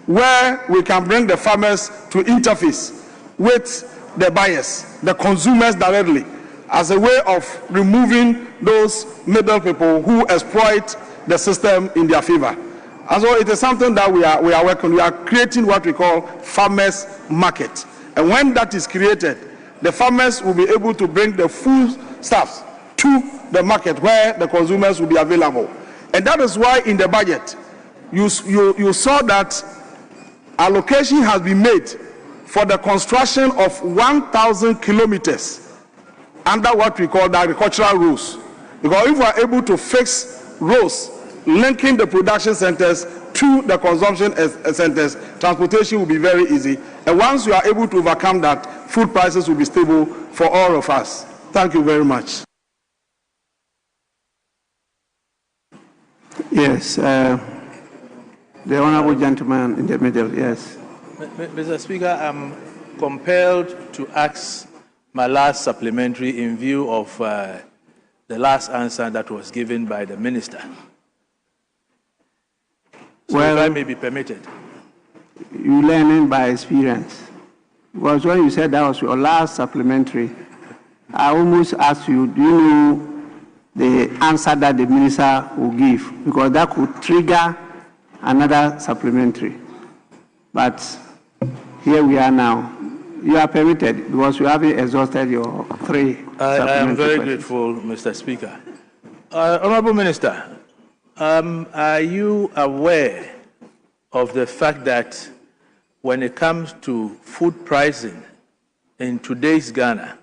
where we can bring the farmers to interface with the buyers, the consumers directly, as a way of removing those middle people who exploit the system in their favor. And so it is something that we are working. We are creating what we call farmers market. And when that is created, the farmers will be able to bring the food stuffs to the market where the consumers will be available. And that is why in the budget, you saw that allocation has been made for the construction of 1,000 kilometers under what we call the agricultural roads. Because if we are able to fix roads linking the production centers to the consumption centers, transportation will be very easy. And once you are able to overcome that, food prices will be stable for all of us. Thank you very much. Yes, the honorable gentleman in the middle, yes. Mr. Speaker, I'm compelled to ask my last supplementary in view of the last answer that was given by the minister. So Well, if I may be permitted. You learning by experience. Because when you said that was your last supplementary, I almost asked you, do you know the answer that the minister will give? Because that could trigger another supplementary. But here we are now. You are permitted because you haven't exhausted your three. I am very grateful, Mr. Speaker. Honorable Minister, are you aware of the fact that when it comes to food pricing in today's Ghana,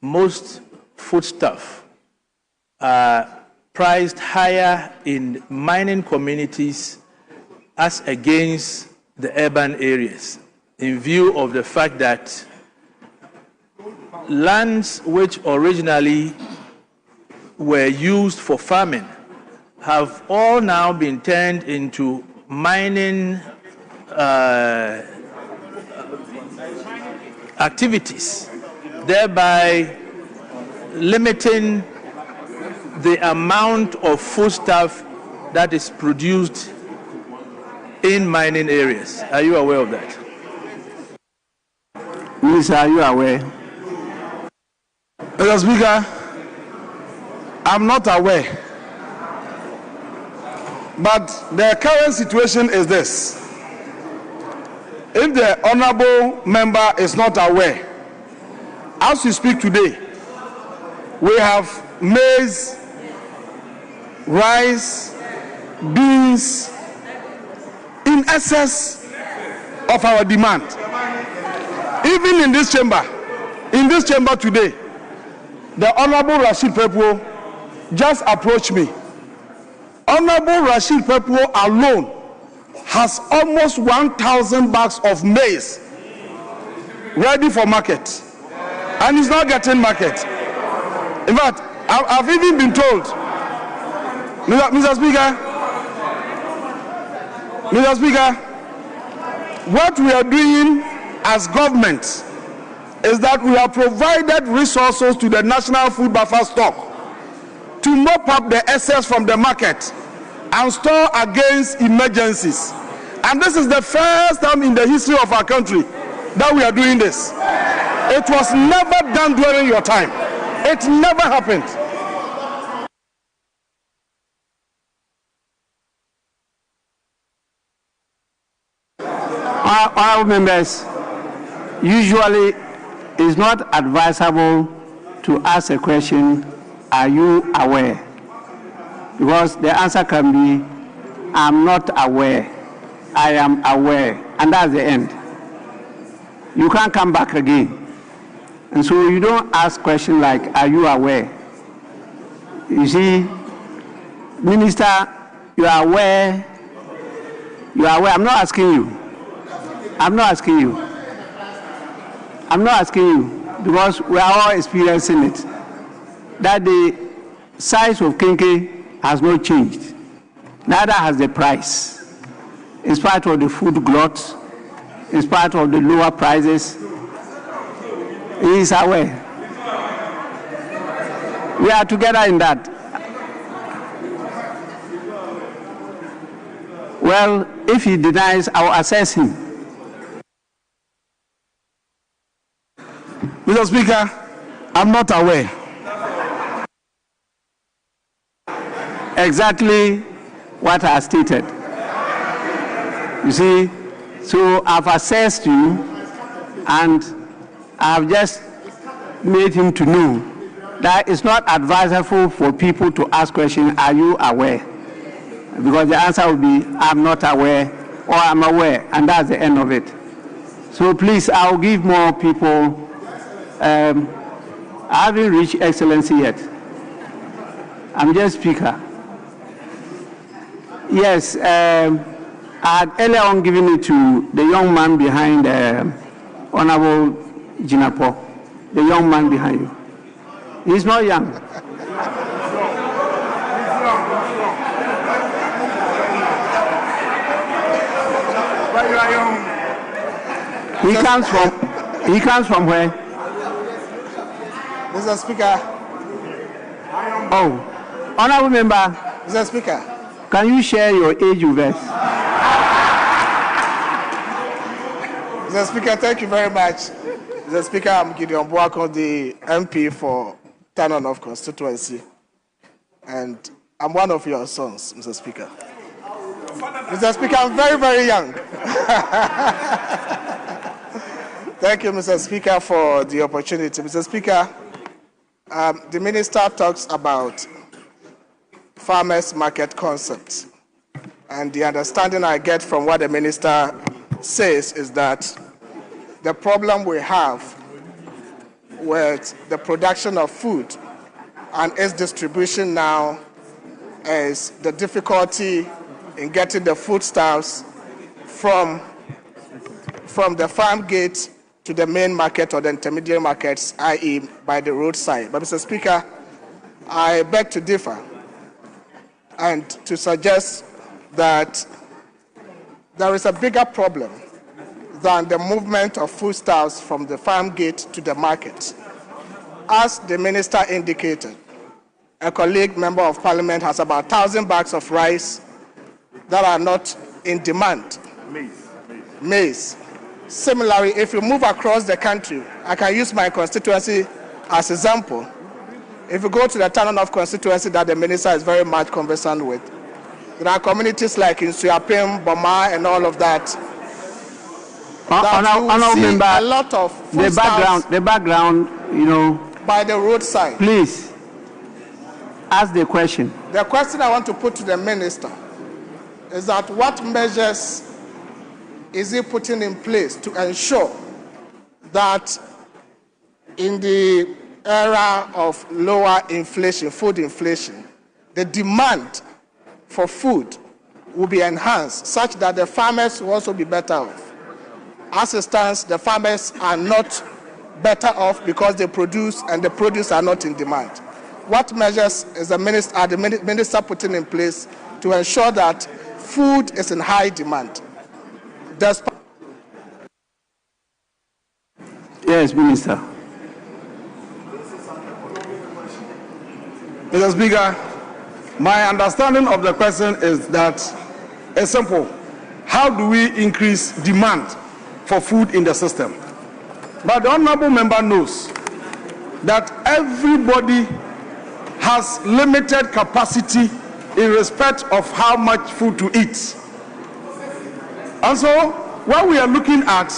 most foodstuff are priced higher in mining communities as against the urban areas, in view of the fact that lands which originally were used for farming have all now been turned into mining activities, thereby limiting the amount of foodstuff that is produced in mining areas. Are you aware of that? Minister, are you aware? Mr. Speaker, I'm not aware. But the current situation is this. If the honorable member is not aware, as we speak today, we have maize, rice, beans in excess of our demand. Even in this chamber today, the Honorable Rashid Pepuo just approached me. Honorable Rashid Pepuo alone has almost 1,000 bags of maize ready for market, and he's not getting market. In fact, I've even been told, Mr. Speaker, what we are doing as government is that we have provided resources to the National Food Buffer Stock to mop up the excess from the market and store against emergencies. And this is the first time in the history of our country that we are doing this. It was never done during your time. It never happened. Honourable members, Usually, it's not advisable to ask a question, are you aware? Because the answer can be, I'm not aware, I am aware, and that's the end. You can't come back again. And so you don't ask questions like, are you aware? You see, Minister, you are aware, I'm not asking you. I'm not asking you, because we are all experiencing it, that the size of Kinky has not changed. Neither has the price. In spite of the food glut, in spite of the lower prices, he is aware. We are together in that. Well, if he denies, I will assess him. Mr. Speaker, I'm not aware. Exactly what I stated. You see, so I've assessed you, and I've just made him to know that it's not advisable for people to ask questions, are you aware? Because the answer will be, I'm not aware, or I'm aware, and that's the end of it. So please, I'll give more people. I haven't reached excellency yet. I'm just speaker. Yes, I had earlier on given it to the young man behind Honorable Jinapo, the young man behind you. He's not young. He comes from where? Mr. Speaker. Oh, Honorable Member. Mr. Speaker. Can you share your age with us? Mr. Speaker, thank you very much. Mr. Speaker, I'm Gideon Boako, the MP for Tanonof constituency. And I'm one of your sons, Mr. Speaker. Mr. Speaker, I'm very, very young. Thank you, Mr. Speaker, for the opportunity. Mr. Speaker, the minister talks about farmers market concept. And the understanding I get from what the minister says is that the problem we have with the production of food and its distribution now is the difficulty in getting the foodstuffs from the farm gate to the main market or the intermediate markets, i.e. by the roadside. But Mr. Speaker, I beg to differ and to suggest that there is a bigger problem than the movement of foodstuffs from the farm gate to the market. As the minister indicated, a colleague member of parliament has about 1,000 bags of rice that are not in demand. Maize. Similarly, if you move across the country, I can use my constituency as example. If you go to the Tanonof constituency that the minister is very much conversant with, there are communities like in Suapim, Boma, and all of that. Member, a lot of the background, you know, by the roadside. Please ask the question. The question I want to put to the minister is that what measures is he putting in place to ensure that in the era of lower inflation, food inflation, the demand for food will be enhanced such that the farmers will also be better off. As it stands, the farmers are not better off because they produce and the produce are not in demand. What measures is the minister putting in place to ensure that food is in high demand? Yes, Minister. Mr. Speaker, my understanding of the question is that it's simple. How do we increase demand for food in the system? But the honorable member knows that everybody has limited capacity in respect of how much food to eat. And so what we are looking at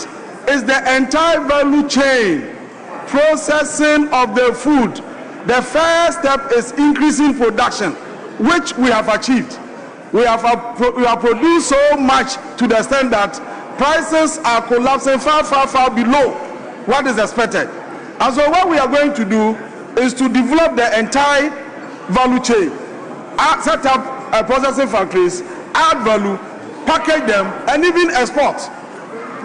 is the entire value chain, processing of the food. The first step is increasing production, which we have achieved. We have produced so much to the extent that prices are collapsing far, far, far below what is expected. And so what we are going to do is to develop the entire value chain, set up processing factories, add value, package them, and even export.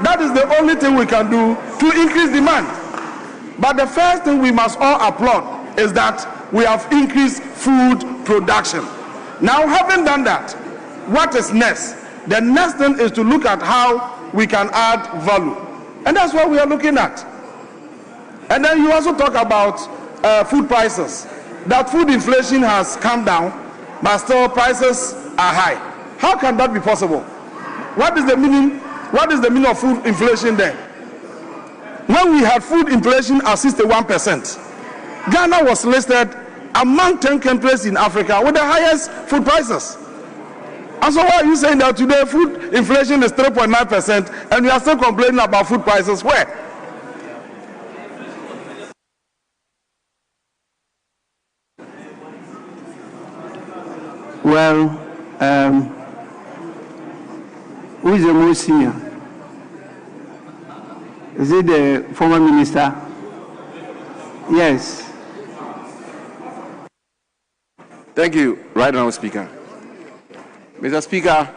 That is the only thing we can do to increase demand. But the first thing we must all applaud is that we have increased food production. Now, having done that, what is next? The next thing is to look at how we can add value. And that's what we are looking at. And then you also talk about food prices. That food inflation has come down, but still prices are high. How can that be possible? What is the meaning? What is the meaning of food inflation then? When we had food inflation at 61%, Ghana was listed among 10 countries in Africa with the highest food prices. And so why are you saying that today food inflation is 3.9% and we are still complaining about food prices? Where? Well, who is the most senior? Is it the former minister? Yes. Thank you, Right Honourable Speaker. Mr. Speaker,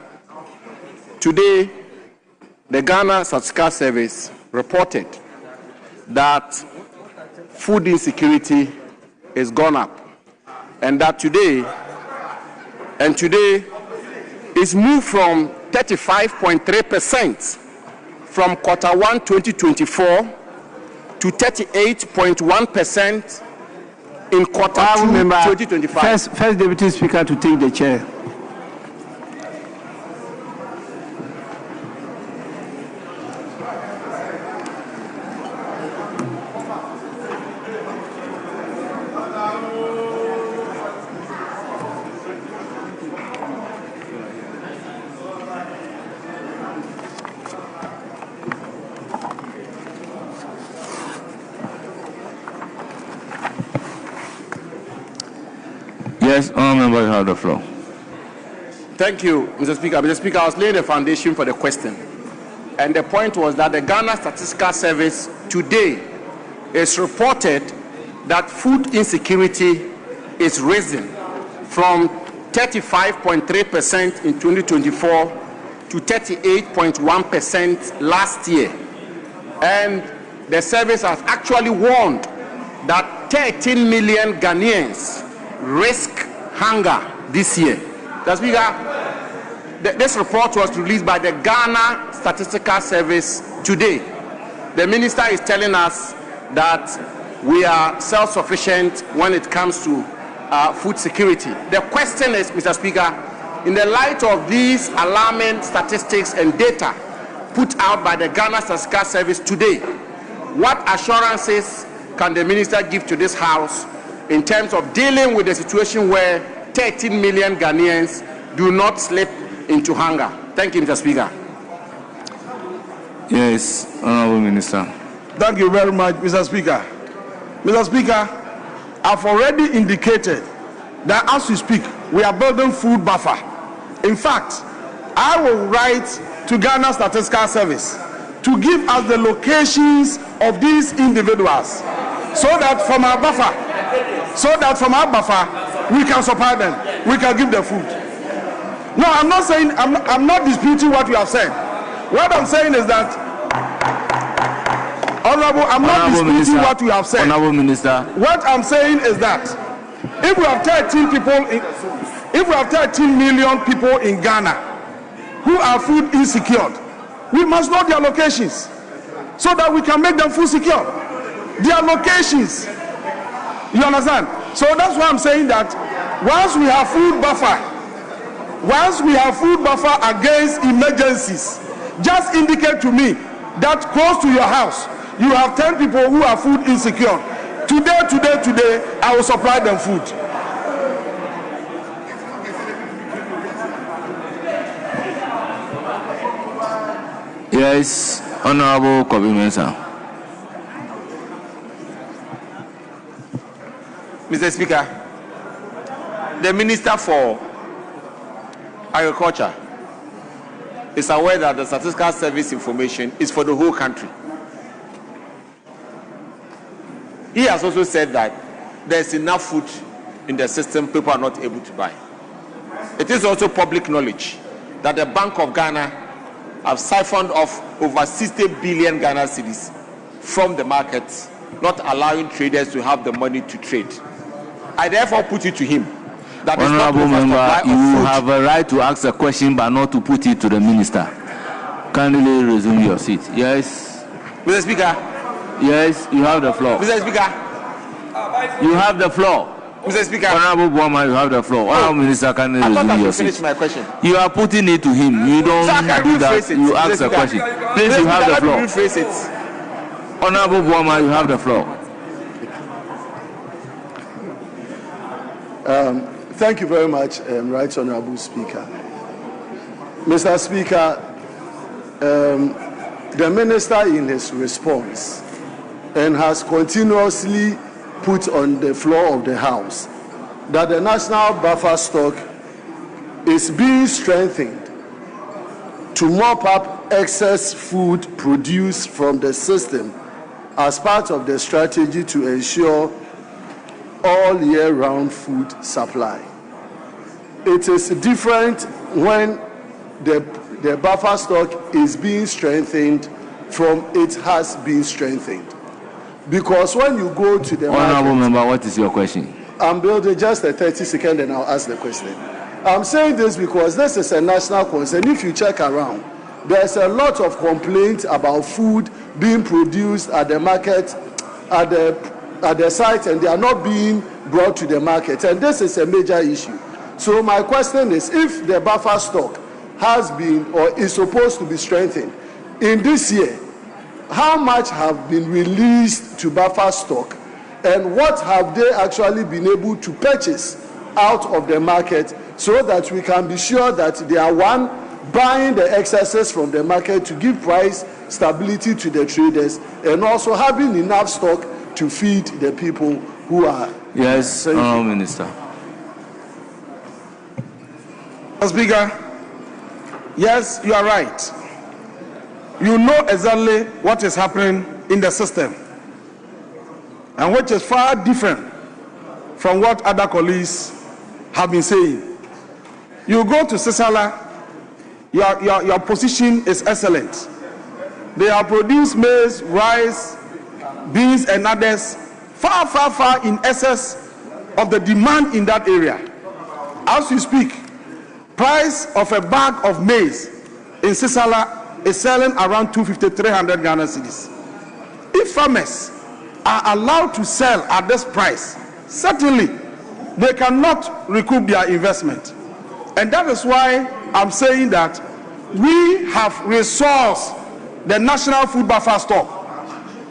today the Ghana Statistical Service reported that food insecurity is gone up, and that today it's moved from 35.3% from quarter 1 2024 to 38.1% in quarter 2 2025. First Deputy Speaker to take the chair. Yes, honourable member, you have the floor. Thank you, Mr. Speaker. Mr. Speaker, I was laying the foundation for the question. And the point was that the Ghana Statistical Service today is reported that food insecurity is risen from 35.3% in 2024 to 38.1% last year. And the service has actually warned that 13 million Ghanaians risk hunger this year. Mr. Speaker, this report was released by the Ghana Statistical Service today. The minister is telling us that we are self-sufficient when it comes to food security. The question is, Mr. Speaker, in the light of these alarming statistics and data put out by the Ghana Statistical Service today, what assurances can the minister give to this House in terms of dealing with the situation where 13 million Ghanaians do not slip into hunger? Thank you, Mr. Speaker. Yes, honourable minister. Thank you very much, Mr. Speaker. Mr. Speaker, I've already indicated that as we speak, we are building food buffer. In fact, I will write to Ghana Statistical Service to give us the locations of these individuals so that from our buffer, we can supply them, we can give them food. No, I'm not saying, I'm not disputing what you have said. What I'm saying is that, Honorable, I'm not disputing what you have said. Honorable Minister. What I'm saying is that if we have 13 million people in Ghana who are food insecure, we must know their locations so that we can make them food secure. Their locations. You understand? So that's why I'm saying that once we have food buffer against emergencies, just indicate to me that close to your house you have 10 people who are food insecure. Today, I will supply them food. Yes, Honorable Kobi Mensah. Mr. Speaker, the Minister for Agriculture is aware that the statistical service information is for the whole country. He has also said that there's enough food in the system people are not able to buy. It is also public knowledge that the Bank of Ghana have siphoned off over 60 billion Ghana cedis from the markets, not allowing traders to have the money to trade. I therefore put it to him that Honorable Member, you have a right to ask a question but not to put it to the Minister. Kindly resume your seat. Yes. Mr. Speaker. Yes, you have the floor. Mr. Speaker. You have the floor. Mr. Speaker. Honorable Boma, you have the floor. Honorable Minister, kindly resume your seat. My question. You are putting it to him. You don't do that. You ask a question. Please, you have the floor. Rephrase it. Honorable Boma, you have the floor. Thank you very much, Right Honorable Speaker. Mr. Speaker, the Minister in his response and has continuously put on the floor of the House that the national buffer stock is being strengthened to mop up excess food produced from the system as part of the strategy to ensure all year-round food supply. It is different when the buffer stock is being strengthened from it has been strengthened. Because when you go to the Honorable market, Member, what is your question? I'm building just a 30-second and I'll ask the question. I'm saying this because this is a national concern. If you check around, there's a lot of complaints about food being produced at the market, at the site, and they are not being brought to the market. And this is a major issue. So my question is, if the buffer stock has been or is supposed to be strengthened in this year, how much have been released to buffer stock, and what have they actually been able to purchase out of the market so that we can be sure that they are, one, buying the excesses from the market to give price stability to the traders, and also having enough stock to feed the people who are. Yes, Honourable Minister. Mr. Speaker, yes, you are right. You know exactly what is happening in the system, and which is far different from what other colleagues have been saying. You go to Sisala, your position is excellent. They have produced maize, rice, beans, and others far, far, far in excess of the demand in that area. As you speak, price of a bag of maize in Sisala is selling around 250-300 Ghana cedis. If farmers are allowed to sell at this price, certainly they cannot recoup their investment. And that is why I'm saying that we have resourced the national food buffer stock.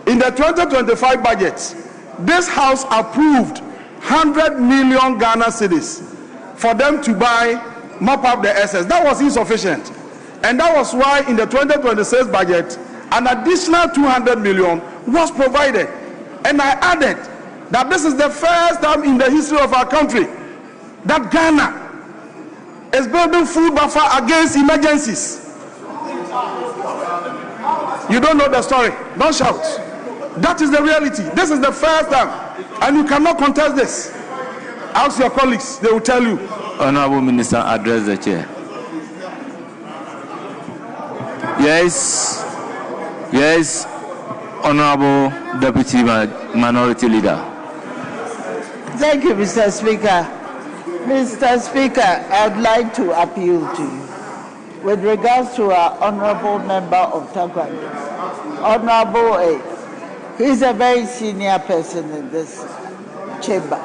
In the 2025 budget, this House approved 100 million Ghana cedis for them to buy, mop up the excess. That was insufficient. And that was why in the 2026 budget, an additional 200 million was provided. And I added that this is the first time in the history of our country that Ghana is building food buffer against emergencies. You don't know the story. Don't shout. That is the reality. This is the first time. And you cannot contest this. Ask your colleagues. They will tell you. Honourable Minister, address the chair. Yes. Yes. Honourable Deputy Minority Leader. Thank you, Mr. Speaker. Mr. Speaker, I'd like to appeal to you with regards to our honourable member of Taekwondo. Honourable A, he's a very senior person in this chamber.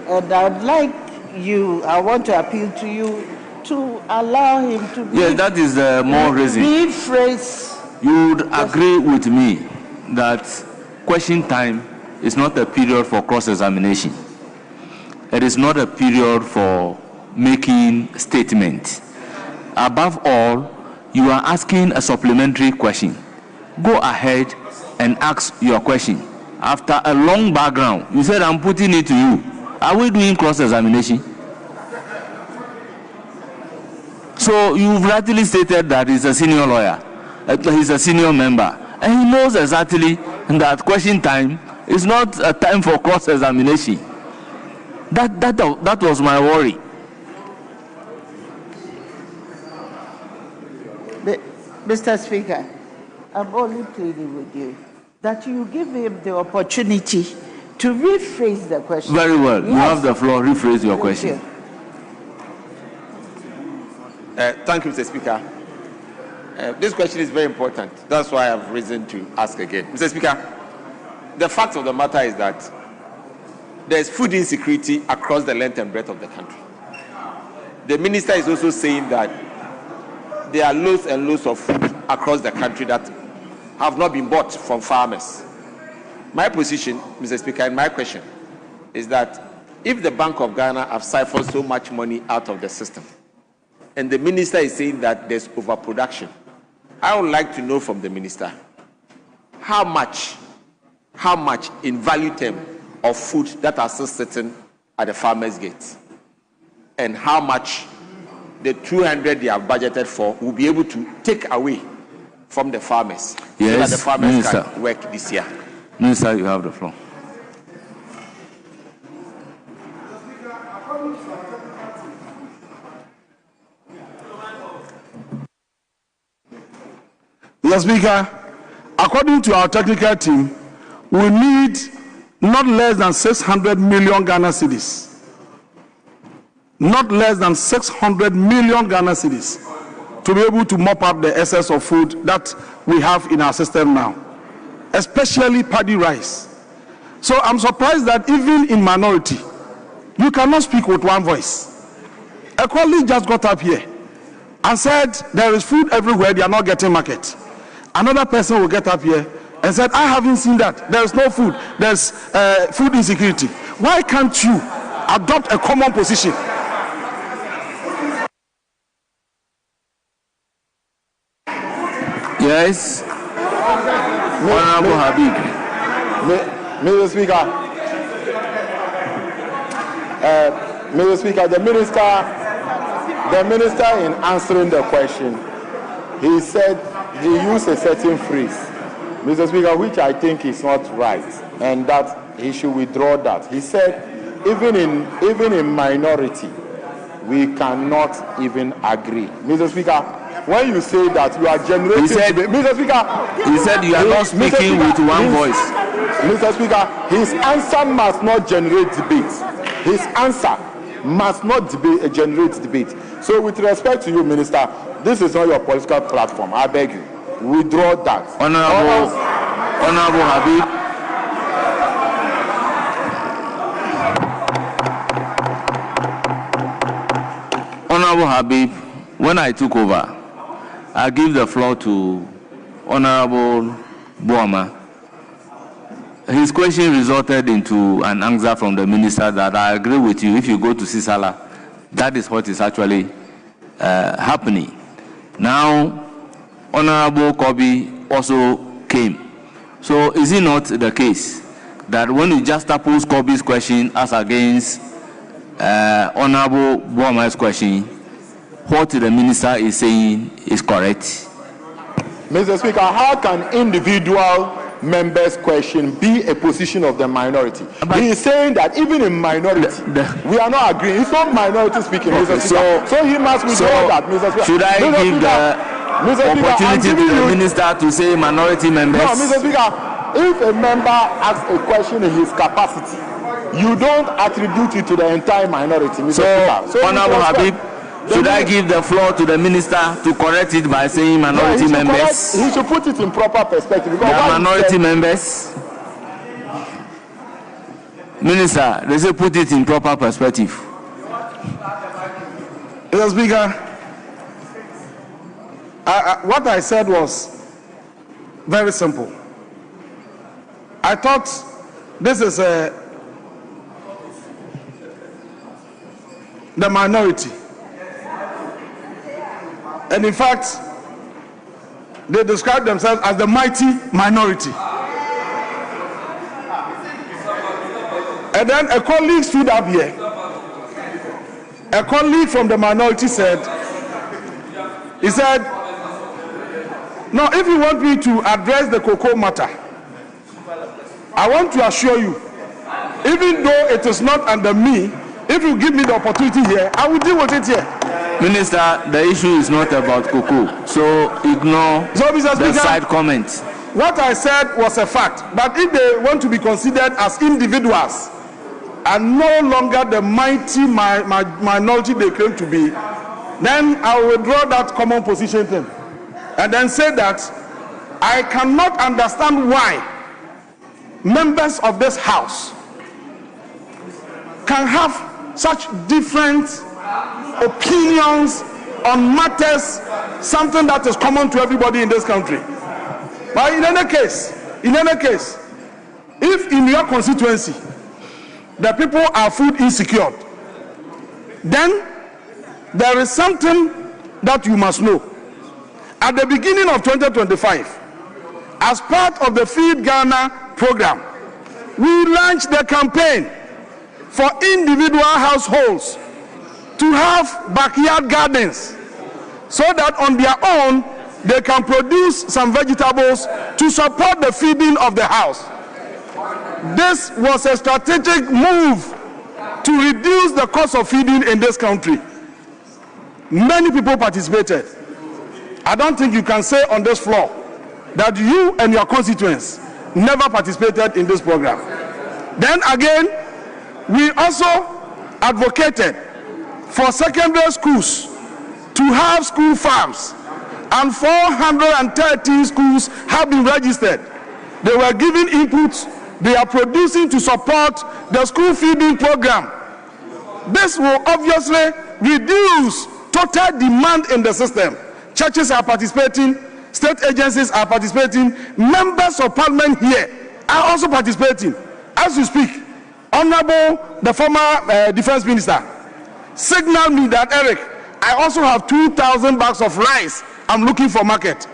And I'd like you, I want to appeal to you to allow him to be... Yes, that is the more reason. Rephrase. You would agree with me that question time is not a period for cross-examination. It is not a period for making statements. Above all, you are asking a supplementary question. go ahead and ask your question. After a long background, you said, I'm putting it to you. Are we doing cross-examination? So you've rightly stated that he's a senior lawyer, he's a senior member, and he knows exactly that question time is not a time for cross-examination. That was my worry. Mr. Speaker, I'm only pleading with you that you give him the opportunity to rephrase the question. Very well. Yes. You have the floor. Rephrase your question. Thank you, Mr. Speaker. This question is very important. That's why I've risen to ask again. Mr. Speaker, the fact of the matter is that there's food insecurity across the length and breadth of the country. The minister is also saying that there are loads and loads of food across the country that have not been bought from farmers. My position, Mr. Speaker, and my question is that if the Bank of Ghana have siphoned so much money out of the system, and the minister is saying that there's overproduction, I would like to know from the minister how much in value term of food that are still sitting at the farmers' gates, and how much the 200 they have budgeted for will be able to take away from the farmers, yes, so that the farmers Minister. can work this year. Minister, you have the floor. Mr. Speaker, according to our technical team, we need not less than 600 million Ghana cedis. Not less than 600 million Ghana cedis to be able to mop up the excess of food that we have in our system now, especially paddy rice. So I'm surprised that even in minority, you cannot speak with one voice. A colleague just got up here and said there is food everywhere, they are not getting market. Another person will get up here and said, I haven't seen that. There is no food. There's food insecurity. Why can't you adopt a common position? Yes. Honorable Habib. Mr. Speaker, Mr. Speaker, the minister in answering the question, he said he used a certain phrase, Mr. Speaker, which I think is not right, and that he should withdraw that. He said, even in minority, we cannot even agree. Mr. Speaker, when you say that you are generating, he said, Mr. Speaker, he said you are not speaking with one voice. Mr. Speaker, his answer must not generate debate. His answer must not generate debate. So with respect to you, Minister, this is not your political platform. I beg you, withdraw that. Honorable Habib. Honorable Habib, when I took over, I give the floor to Honorable Boama. His question resulted into an answer from the minister that I agree with you. If you go to Sisala, that is what is actually happening. Now, Honorable Kobi also came. So is it not the case that when you just oppose Kobi's question as against Honorable Boama's question, what the minister is saying is correct? Mr. Speaker, how can individual members' question be a position of the minority? But he is saying that even in minority, we are not agreeing. It's not minority speaking, Mr. Speaker. So he must withdraw that, Mr. Speaker. Should I give the opportunity to the minister to say minority members? No, Mr. Speaker, if a member asks a question in his capacity, you don't attribute it to the entire minority, Mr. Speaker. So Honorable Habib, should I give the floor to the minister to correct it by saying minority members? He should put it in proper perspective. They are minority members. Minister, they say put it in proper perspective. Mr. Speaker, what I said was very simple. I thought this is the minority. And in fact, they describe themselves as the mighty minority. And then a colleague stood up here. A colleague from the minority said, he said, no, if you want me to address the cocoa matter, I want to assure you, even though it is not under me, if you give me the opportunity here, I will deal with it here. Minister, the issue is not about cocoa, so ignore the side comments. What I said was a fact, but if they want to be considered as individuals and no longer the mighty minority they claim to be, then I will withdraw that common position thing and then say that I cannot understand why members of this house can have such different opinions on matters, something that is common to everybody in this country. But in any case, if in your constituency the people are food insecure, then there is something that you must know. At the beginning of 2025, as part of the Feed Ghana program, we launched the campaign for individual households to have backyard gardens so that on their own they can produce some vegetables to support the feeding of the house. This was a strategic move to reduce the cost of feeding in this country. Many people participated. I don't think you can say on this floor that you and your constituents never participated in this program. Then again, we also advocated for secondary schools to have school farms, and 413 schools have been registered. They were given inputs. They are producing to support the school feeding program. This will obviously reduce total demand in the system. Churches are participating, state agencies are participating, members of parliament here are also participating. As we speak, Honorable, the former defense minister, signaled me that, Eric, I also have 2,000 bags of rice I'm looking for market.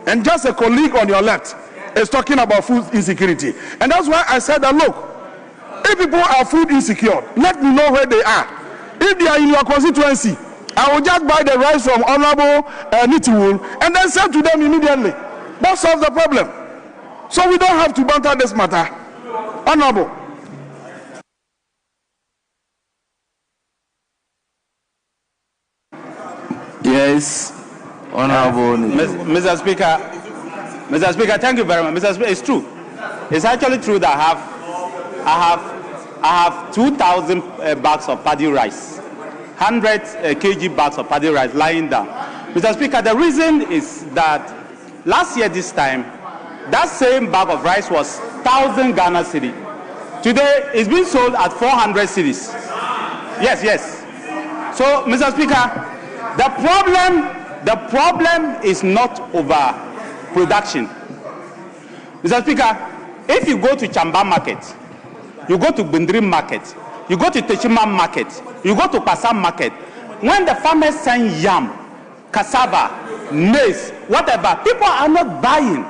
And just a colleague on your left is talking about food insecurity. And that's why I said that, look, if people are food insecure, let me know where they are. If they are in your constituency, I will just buy the rice from Honorable Nitiwul and then sell to them immediately. That solves the problem. So we don't have to banter this matter. Honorable. Yes, Honorable. Mr. Speaker, thank you very much. Mr. Speaker, it's true. It's actually true that I have 2,000 bags of paddy rice, 100 kg bags of paddy rice lying down. Mr. Speaker, the reason is that last year this time, that same bag of rice was 1,000 Ghana cedi. Today, it's being sold at 400 cedis. Yes. So, Mr. Speaker, the problem is not overproduction. Mr. Speaker, if you go to Chamba market, you go to Bundri market, you go to Techima market, you go to Pasam market, when the farmers send yam, cassava, maize, whatever, people are not buying,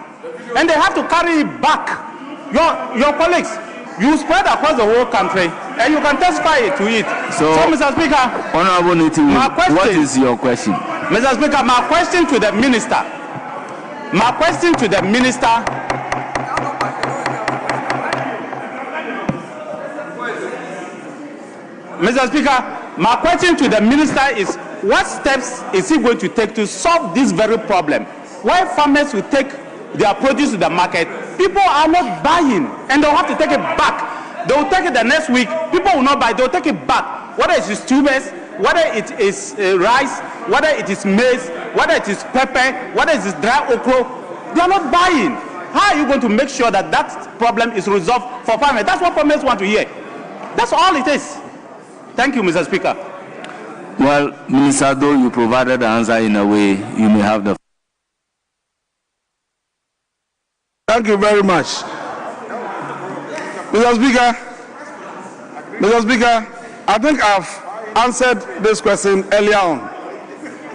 and they have to carry it back. Your colleagues, you spread across the whole country, and you can testify to it. So Mr. Speaker, Honorable Nitiwul, what is your question? Mr. Speaker, my question to the minister. Mr. Speaker, my question to the minister is, what steps is he going to take to solve this very problem? Why farmers will take their produce to the market, people are not buying, and they'll have to take it back. They will take it the next week, people will not buy, they'll take it back. Whether it is tubers, whether it is rice, whether it is maize, whether it is pepper, whether it is dry okra, they are not buying. How are you going to make sure that that problem is resolved for farmers? That's what farmers want to hear. That's all it is. Thank you, Mr. Speaker. Well, Minister, though you provided the answer in a way, you may have the... Thank you very much. Mr. Speaker, I think I've answered this question earlier on.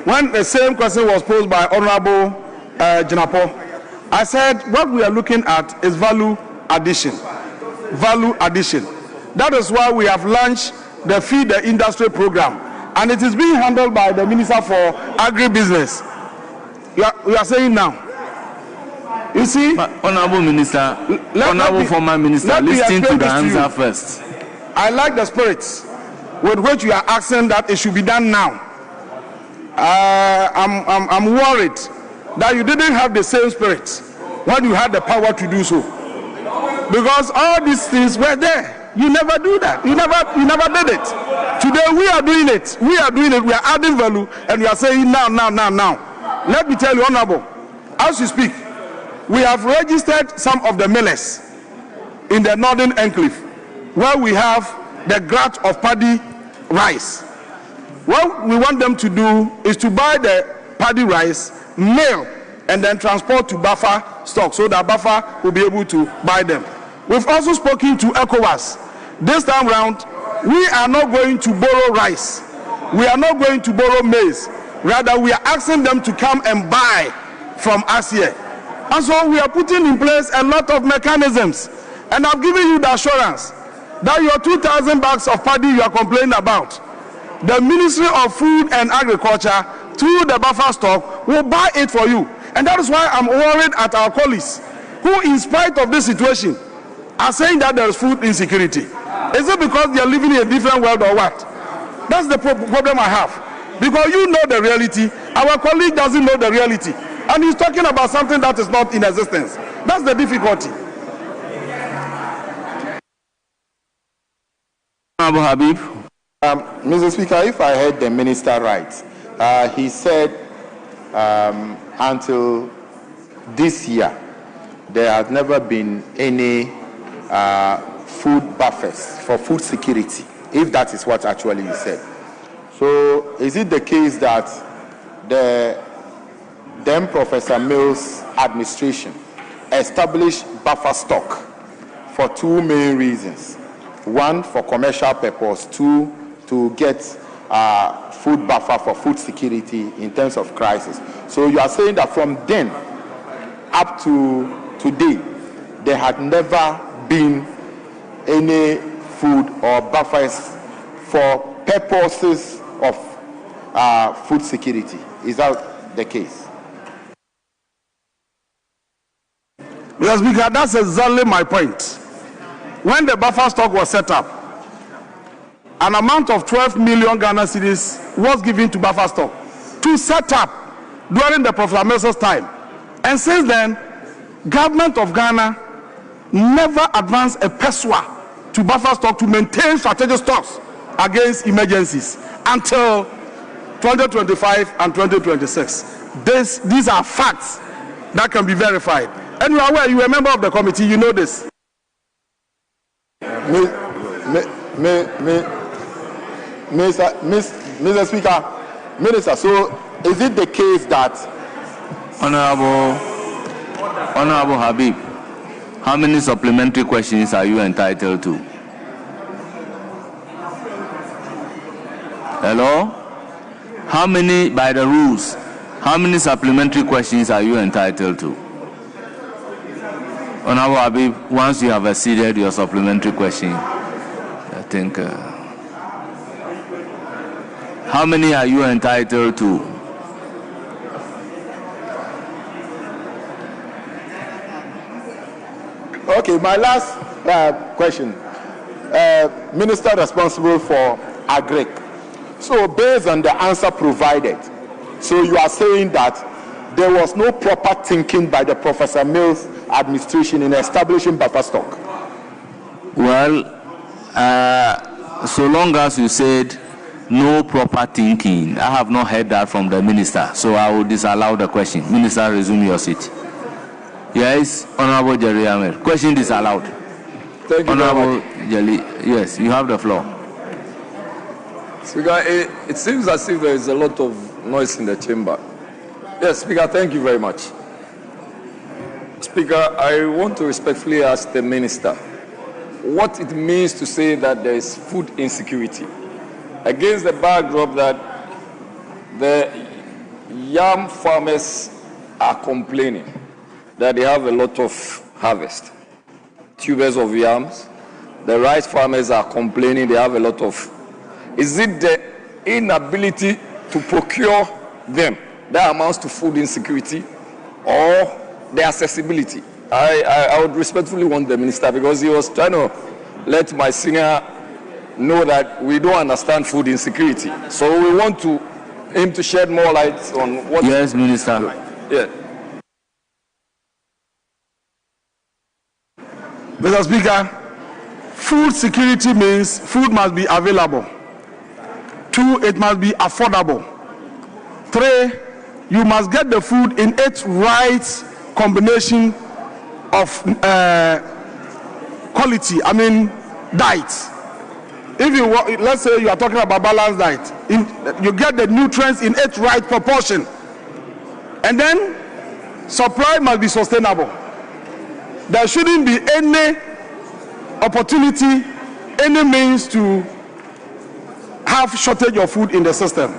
When the same question was posed by Honorable Jinapo, I said what we are looking at is value addition. Value addition. That is why we have launched the Feed the Industry program, and it is being handled by the Minister for Agribusiness. You are saying now. You see, Honorable Minister, Honorable former Minister, listen to the answer first. I like the spirit with which you are asking that it should be done now. I'm worried that you didn't have the same spirit when you had the power to do so, because all these things were there. You never do that. You never did it. Today we are doing it. We are doing it. We are adding value, and we are saying now. Let me tell you, Honorable, as you speak, we have registered some of the millers in the northern enclave where we have the glut of paddy rice. What we want them to do is to buy the paddy rice, mill, and then transport to buffer stock so that buffer will be able to buy them. We've also spoken to ECOWAS. This time round, we are not going to borrow rice. We are not going to borrow maize. Rather, we are asking them to come and buy from us here. And so we are putting in place a lot of mechanisms. And I've given you the assurance that your 2,000 bags of paddy you are complaining about, the Ministry of Food and Agriculture, through the buffer stock, will buy it for you. And that is why I'm worried at our colleagues, who, in spite of this situation, are saying that there is food insecurity. Is it because they are living in a different world or what? That's the problem I have. Because you know the reality, our colleague doesn't know the reality. And he's talking about something that is not in existence. That's the difficulty. Abu Habib. Mr. Speaker, if I heard the minister right, he said until this year, there has never been any food buffers for food security, if that is what actually you said. So is it the case that the then Professor Mills administration established buffer stock for two main reasons? One, for commercial purpose. Two, to get food buffer for food security in terms of crisis. So you are saying that from then up to today, there had never been any food or buffers for purposes of food security. Is that the case? Mr. Speaker, that's exactly my point. When the buffer stock was set up, an amount of 12 million Ghana cedis was given to buffer stock to set up during the Professor Mills' time. And since then, government of Ghana never advanced a pesewa to buffer stock to maintain strategic stocks against emergencies until 2025 and 2026. These are facts that can be verified. And you are aware, you are a member of the committee, you know this. Mr. Speaker, Minister, so is it the case that Honorable Habib, how many supplementary questions are you entitled to? Hello? How many, by the rules, how many supplementary questions are you entitled to? Honorable Habib, once you have exceeded your supplementary question, I think... how many are you entitled to? Okay, my last question. Minister responsible for Agric. So based on the answer provided, so you are saying that there was no proper thinking by the Professor Mills administration in establishing buffer stock? Well, so long as you said no proper thinking, I have not heard that from the minister, so I will disallow the question. Minister, resume your seat. Yes, Honorable Jerry Ahmed. Question disallowed. Thank you, Honorable Jelly, yes, you have the floor. Speaker, it seems as if there is a lot of noise in the chamber. Yes, Speaker, thank you very much. Speaker, I want to respectfully ask the minister what it means to say that there is food insecurity against the backdrop that the yam farmers are complaining that they have a lot of harvest. Tubers of yams. The rice farmers are complaining they have a lot of. Is it the inability to procure them that amounts to food insecurity, or the accessibility? I would respectfully want the minister, because he was trying to let my senior know that we don't understand food insecurity. So we want him to shed more light on what. Yes, Minister. Yeah. Mr. Speaker, food security means food must be available. 2, it must be affordable. 3, you must get the food in its right combination of quality, diet. If you, let's say you are talking about balanced diet, you get the nutrients in its right proportion. And then supply must be sustainable. There shouldn't be any opportunity, any means to have shortage of food in the system.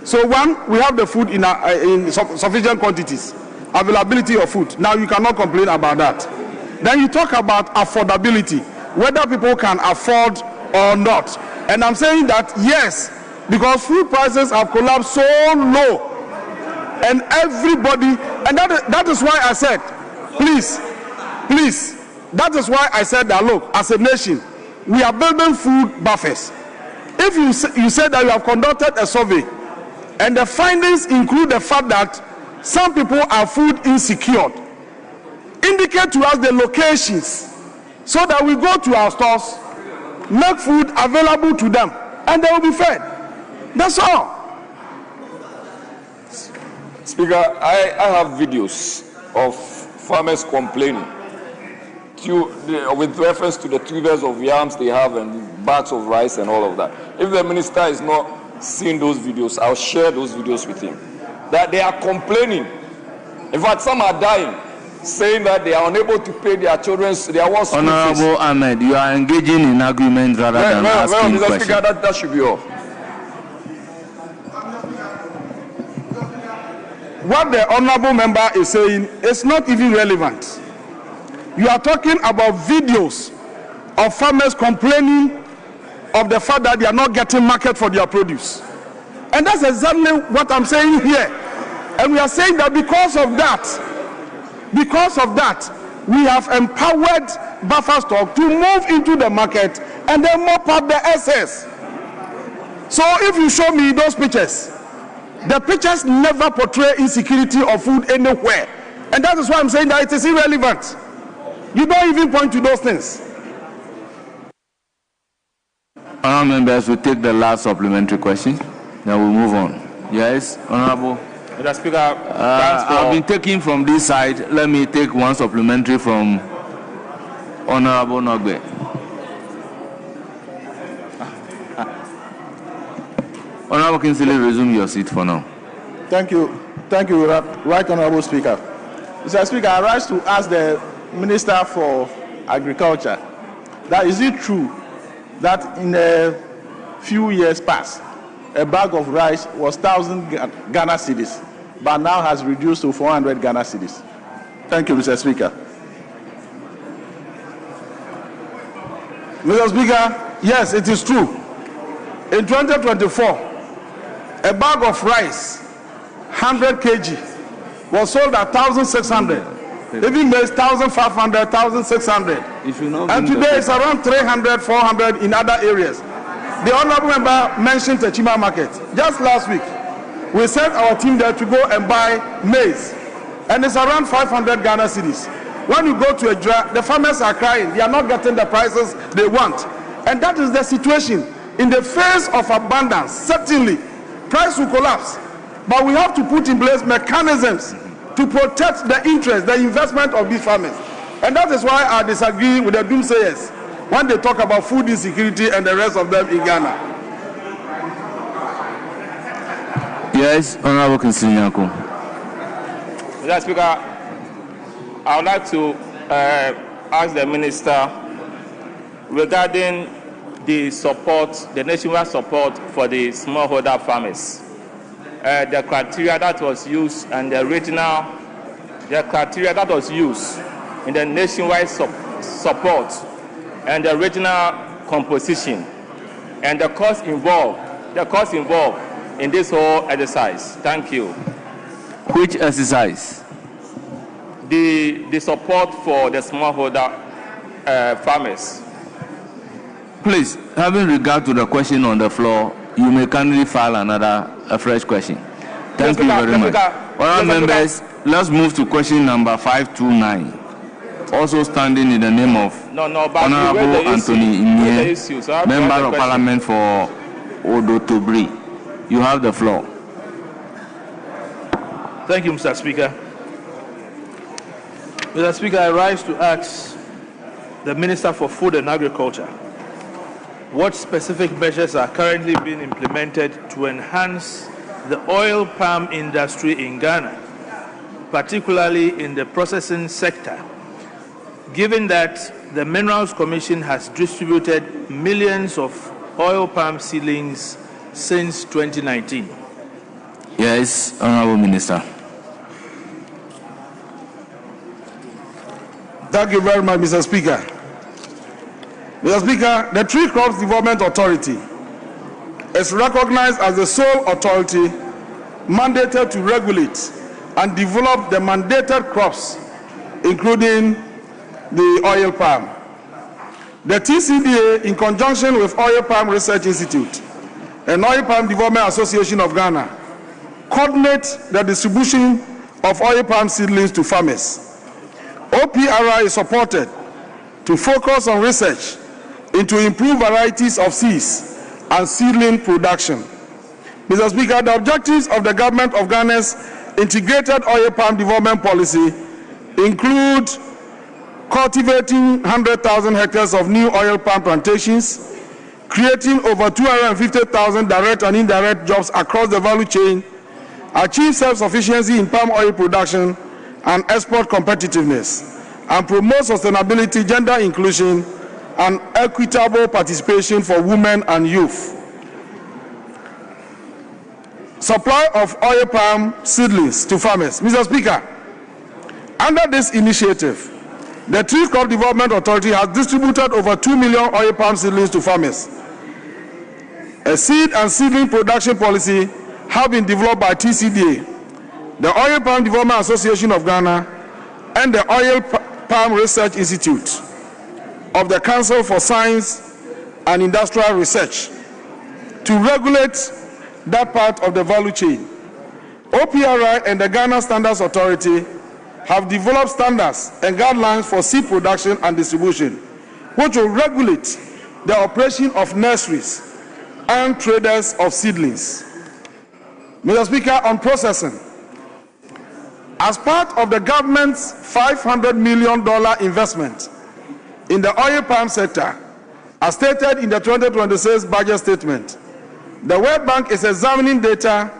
So 1, we have the food in sufficient quantities, availability of food. Now you cannot complain about that. Then you talk about affordability, whether people can afford or not. And I'm saying that yes, because food prices have collapsed so low, and everybody, and that is why I said, please, that is why I said that, look, as a nation, we are building food buffers. If you say that you have conducted a survey, and the findings include the fact that some people are food insecure, indicate to us the locations so that we go to our stores, make food available to them, and they will be fed. That's all. Speaker, I have videos of farmers complaining with reference to the tubers of yams they have and bags of rice and all of that. If the minister is not seeing those videos, I'll share those videos with him. That they are complaining. In fact, some are dying, saying that they are unable to pay their children's, their school fees. Honorable Ahmed, you are engaging in argument rather than asking questions. Speaker, that should be all. What the honorable member is saying is not even relevant. You are talking about videos of farmers complaining of the fact that they are not getting market for their produce. And that's exactly what I'm saying here. And we are saying that because of that, we have empowered buffer stock to move into the market and then mop up the excess. So if you show me those pictures, the pictures never portray insecurity of food anywhere. And that is why I'm saying that it is irrelevant. You don't even point to those things. Honourable members, will take the last supplementary question. Then we'll move on. Yes, Honourable. Mr. Speaker, I've been taking from this side. Let me take one supplementary from Honourable Nogbe. Honourable Kinsley, resume your seat for now. Thank you, Right Honourable Speaker. Mr. Speaker, I rise to ask the Minister for Agriculture that is it true that in a few years past, a bag of rice was 1,000 Ghana cedis, but now has reduced to 400 Ghana cedis? Thank you, Mr. Speaker. Mr. Speaker, yes, it is true. In 2024, a bag of rice, 100 kg, was sold at 1,600. Even maize, 1,500, 1,600. And today it's around 300, 400 in other areas. The honourable member mentioned the Chima market. Just last week, we sent our team there to go and buy maize. And it's around 500 Ghana cedis. When you go to Ejra, the farmers are crying. They are not getting the prices they want. And that is the situation. In the face of abundance, certainly, price will collapse. But we have to put in place mechanisms to protect the interest, the investment of these farmers. And that is why I disagree with the doomsayers when they talk about food insecurity and the rest of them in Ghana. Yes, Honourable Kinsinyako. Mr. Speaker, I would like to ask the Minister regarding the support, the nationwide support for the smallholder farmers. The criteria that was used and the regional the criteria that was used in the nationwide support and the regional composition and the cost involved in this whole exercise. Thank you. Which exercise? The support for the smallholder farmers. Please, having regard to the question on the floor, you may kindly file a fresh question. Thank you very much. Honourable members, let's move to question number 529. Also standing in the name of Honourable Anthony Imie, Member of Parliament for Odotobri. You have the floor. Thank you, Mr. Speaker. Mr. Speaker, I rise to ask the Minister for Food and Agriculture what specific measures are currently being implemented to enhance the oil palm industry in Ghana, particularly in the processing sector, given that the Minerals Commission has distributed millions of oil palm seedlings since 2019. Yes, Honourable Minister. Thank you very much, Mr. Speaker. Mr. Speaker, the Tree Crops Development Authority is recognized as the sole authority mandated to regulate and develop the mandated crops, including the oil palm. The TCDA, in conjunction with Oil Palm Research Institute and Oil Palm Development Association of Ghana, coordinate the distribution of oil palm seedlings to farmers. OPRI is supported to focus on research into improved varieties of seeds and seedling production. Mr. Speaker, the objectives of the government of Ghana's integrated oil palm development policy include cultivating 100,000 hectares of new oil palm plantations, creating over 250,000 direct and indirect jobs across the value chain, achieve self-sufficiency in palm oil production and export competitiveness, and promote sustainability, gender inclusion, and equitable participation for women and youth. Supply of oil palm seedlings to farmers. Mr. Speaker, under this initiative, the Tree Crop Development Authority has distributed over 2 million oil palm seedlings to farmers. A seed and seedling production policy have been developed by TCDA, the Oil Palm Development Association of Ghana, and the Oil Palm Research Institute of the Council for Science and Industrial Research to regulate that part of the value chain. OPRI and the Ghana Standards Authority have developed standards and guidelines for seed production and distribution, which will regulate the operation of nurseries and traders of seedlings. Mr. Speaker, on processing, as part of the government's $500 million investment in the oil palm sector, as stated in the 2026 budget statement, the World Bank is examining data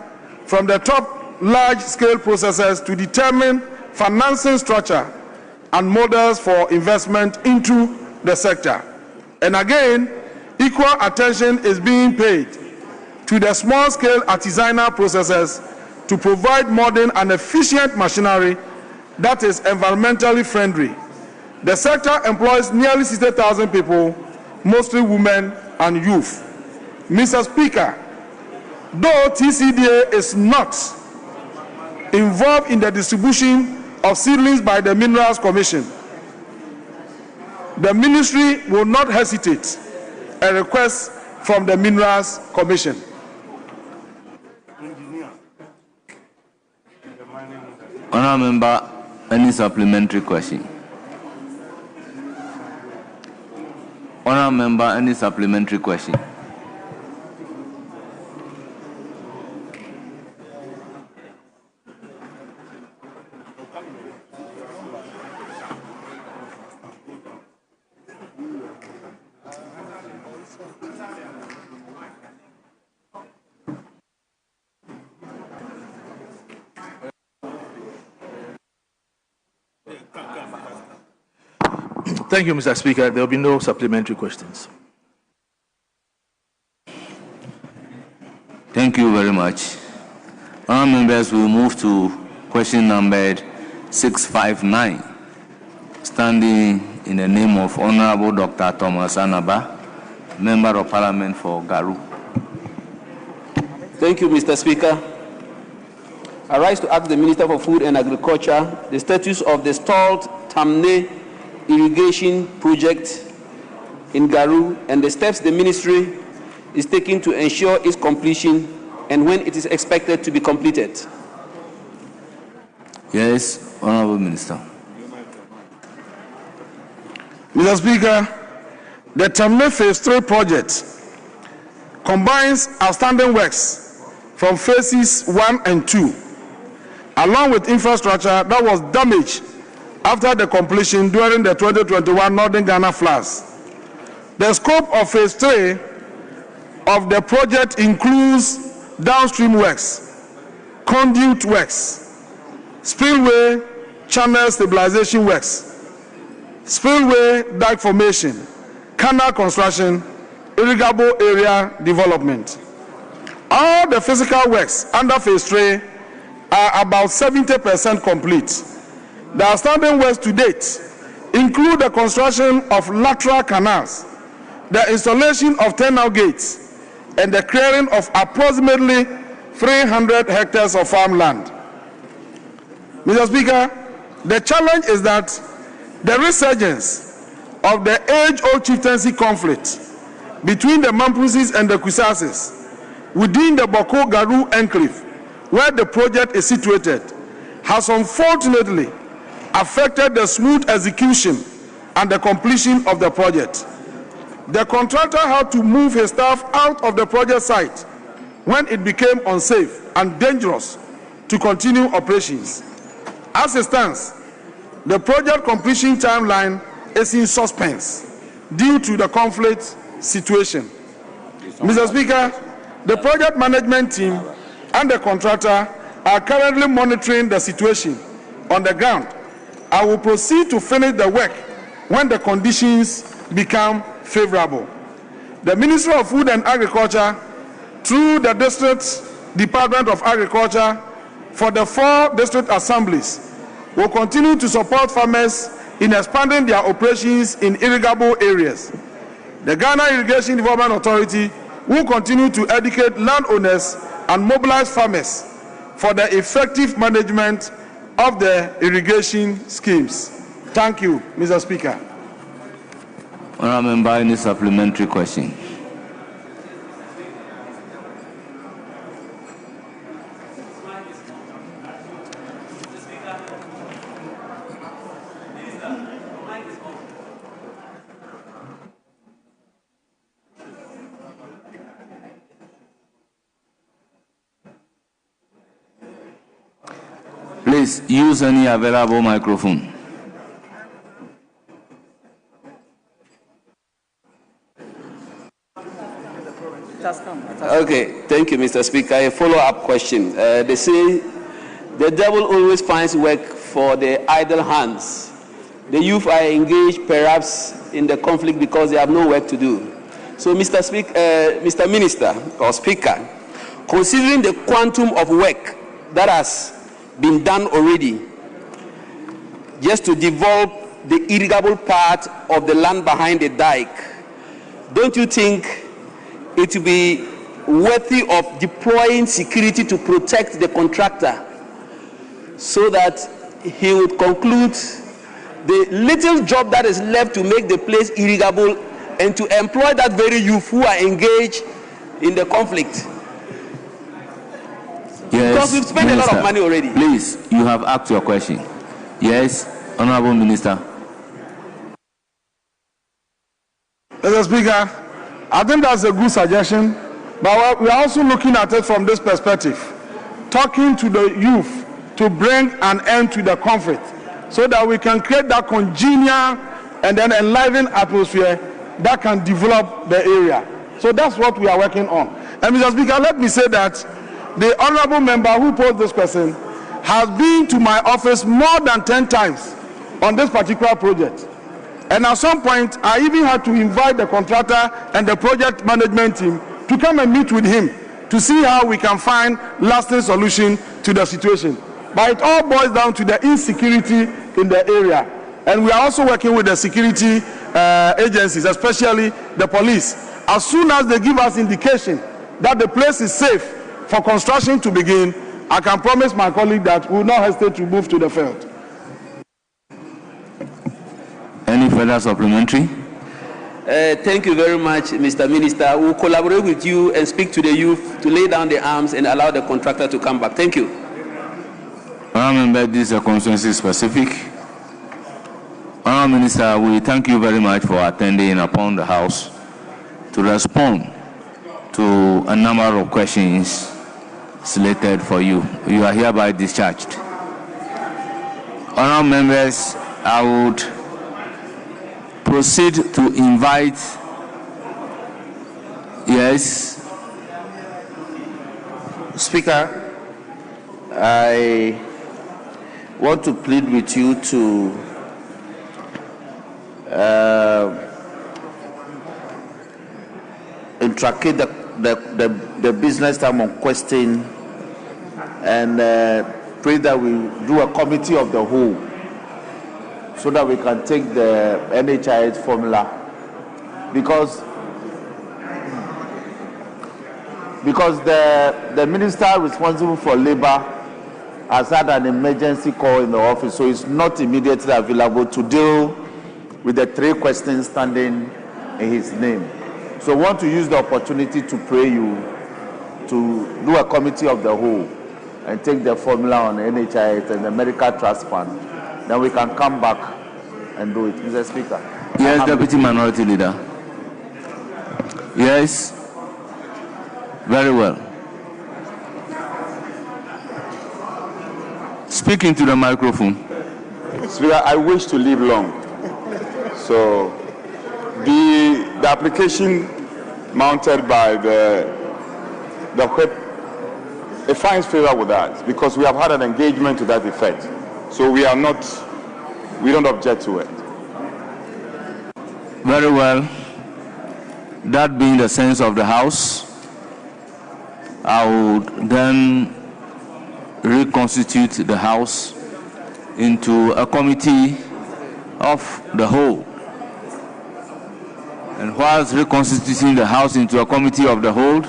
from the top large-scale processors to determine financing structure and models for investment into the sector. And again, equal attention is being paid to the small-scale artisanal processors to provide modern and efficient machinery that is environmentally friendly. The sector employs nearly 60,000 people, mostly women and youth. Mr. Speaker, though TCDA is not involved in the distribution of seedlings by the Minerals Commission, the ministry will not hesitate a request from the Minerals Commission. Honourable Member, any supplementary question? Honourable Member, any supplementary question? Thank you, Mr. Speaker. There will be no supplementary questions. Thank you very much. Honourable members, we will move to question numbered 659, standing in the name of Honorable Dr. Thomas Anaba, Member of Parliament for Garu. Thank you, Mr. Speaker. I rise to ask the Minister for Food and Agriculture the status of the stalled Tamne irrigation project in Garu and the steps the ministry is taking to ensure its completion and when it is expected to be completed. Yes, Honorable Minister. Mr. Speaker, the Tamne Phase 3 project combines outstanding works from phases 1 and 2, along with infrastructure that was damaged after the completion during the 2021 Northern Ghana floods. The scope of Phase 3 of the project includes downstream works, conduit works, spillway channel stabilization works, spillway dike formation, canal construction, irrigable area development. All the physical works under Phase 3 are about 70% complete. The outstanding works to date include the construction of lateral canals, the installation of tunnel gates, and the clearing of approximately 300 hectares of farmland. Mr. Speaker, the challenge is that the resurgence of the age-old chieftaincy conflict between the Mampusis and the Kusasis within the Boko Garu enclave, where the project is situated, has unfortunately affected the smooth execution and the completion of the project. The contractor had to move his staff out of the project site when it became unsafe and dangerous to continue operations. As it stands, the project completion timeline is in suspense due to the conflict situation. Mr. Speaker, the project management team and the contractor are currently monitoring the situation on the ground. I will proceed to finish the work when the conditions become favorable. The Ministry of Food and Agriculture, through the District Department of Agriculture, for the 4 district assemblies, will continue to support farmers in expanding their operations in irrigable areas. The Ghana Irrigation Development Authority will continue to educate landowners and mobilize farmers for the effective management of the irrigation schemes. Thank you, Mr. Speaker. Honourable Member, any supplementary question? Please use any available microphone. Okay, thank you, Mr. Speaker. A follow-up question. They say the devil always finds work for the idle hands. The youth are engaged perhaps in the conflict because they have no work to do. So, Mr. Minister or Speaker, considering the quantum of work that has been done already, just to develop the irrigable part of the land behind the dike, don't you think it will be worthy of deploying security to protect the contractor so that he would conclude the little job that is left to make the place irrigable and to employ that very youth who are engaged in the conflict? Yes, because we've spent Minister, a lot of money already. Please, you have asked your question. Yes, Honourable Minister. Mr. Speaker, I think that's a good suggestion, but we are also looking at it from this perspective, talking to the youth to bring an end to the conflict so that we can create that congenial and then enlivened atmosphere that can develop the area. So that's what we are working on. And Mr. Speaker, let me say that the honourable member who posed this question has been to my office more than 10 times on this particular project. And at some point, I even had to invite the contractor and the project management team to come and meet with him to see how we can find lasting solution to the situation. But it all boils down to the insecurity in the area. And we are also working with the security agencies, especially the police. As soon as they give us indication that the place is safe for construction to begin, I can promise my colleague that we will not hesitate to move to the field. Any further supplementary? Thank you very much, Mr. Minister. We will collaborate with you and speak to the youth to lay down the arms and allow the contractor to come back. Thank you. Honourable Member, this is a constituency specific. Honourable Minister, we thank you very much for attending upon the House to respond to a number of questions slated for you. You are hereby discharged. Honourable members, I would proceed to invite, yes. Speaker, I want to plead with you to intricate the business time on question and pray that we do a committee of the whole so that we can take the NHIS formula because the minister responsible for labor has had an emergency call in the office, so it's not immediately available to deal with the 3 questions standing in his name. So I want to use the opportunity to pray you to do a committee of the whole and take the formula on NHIS and the medical trust fund. Then we can come back and do it. Mr. Speaker. Yes, Deputy Minority Leader. Yes. Very well. Speaking to the microphone. Speaker, I wish to live long. So the application mounted by the whip, it finds favor with us because we have had an engagement to that effect. So we don't object to it. Very well. That being the sense of the House, I would then reconstitute the House into a committee of the whole. And whilst reconstituting the House into a committee of the whole,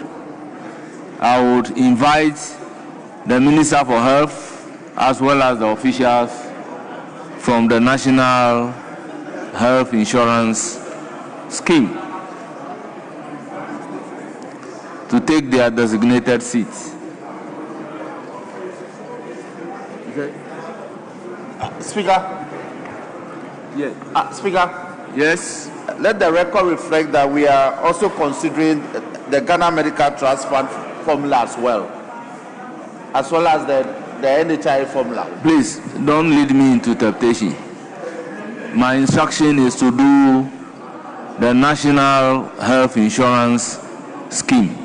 I would invite the Minister for Health as well as the officials from the National Health Insurance Scheme to take their designated seats. Speaker. Yes. Speaker. Yes. Let the record reflect that we are also considering the Ghana Medical Trust Fund formula as well as the NHI formula. Please don't lead me into temptation. My instruction is to do the National Health Insurance Scheme.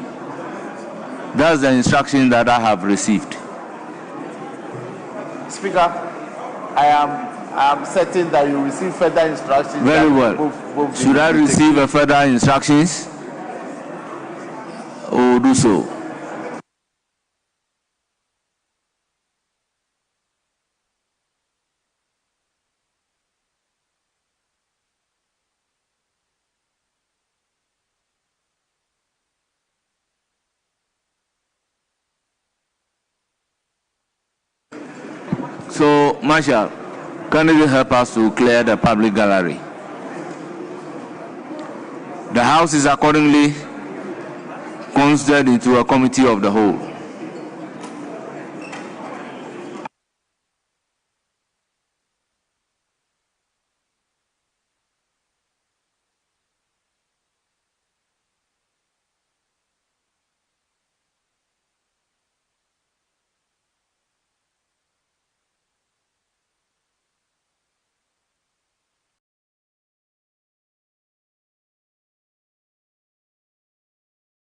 That's the instruction that I have received. Speaker, I am certain that you receive further instructions. Very well. Should I receive a further instructions? Or do so. So, Marshal, can you help us to clear the public gallery? The House is accordingly constituted into a committee of the whole.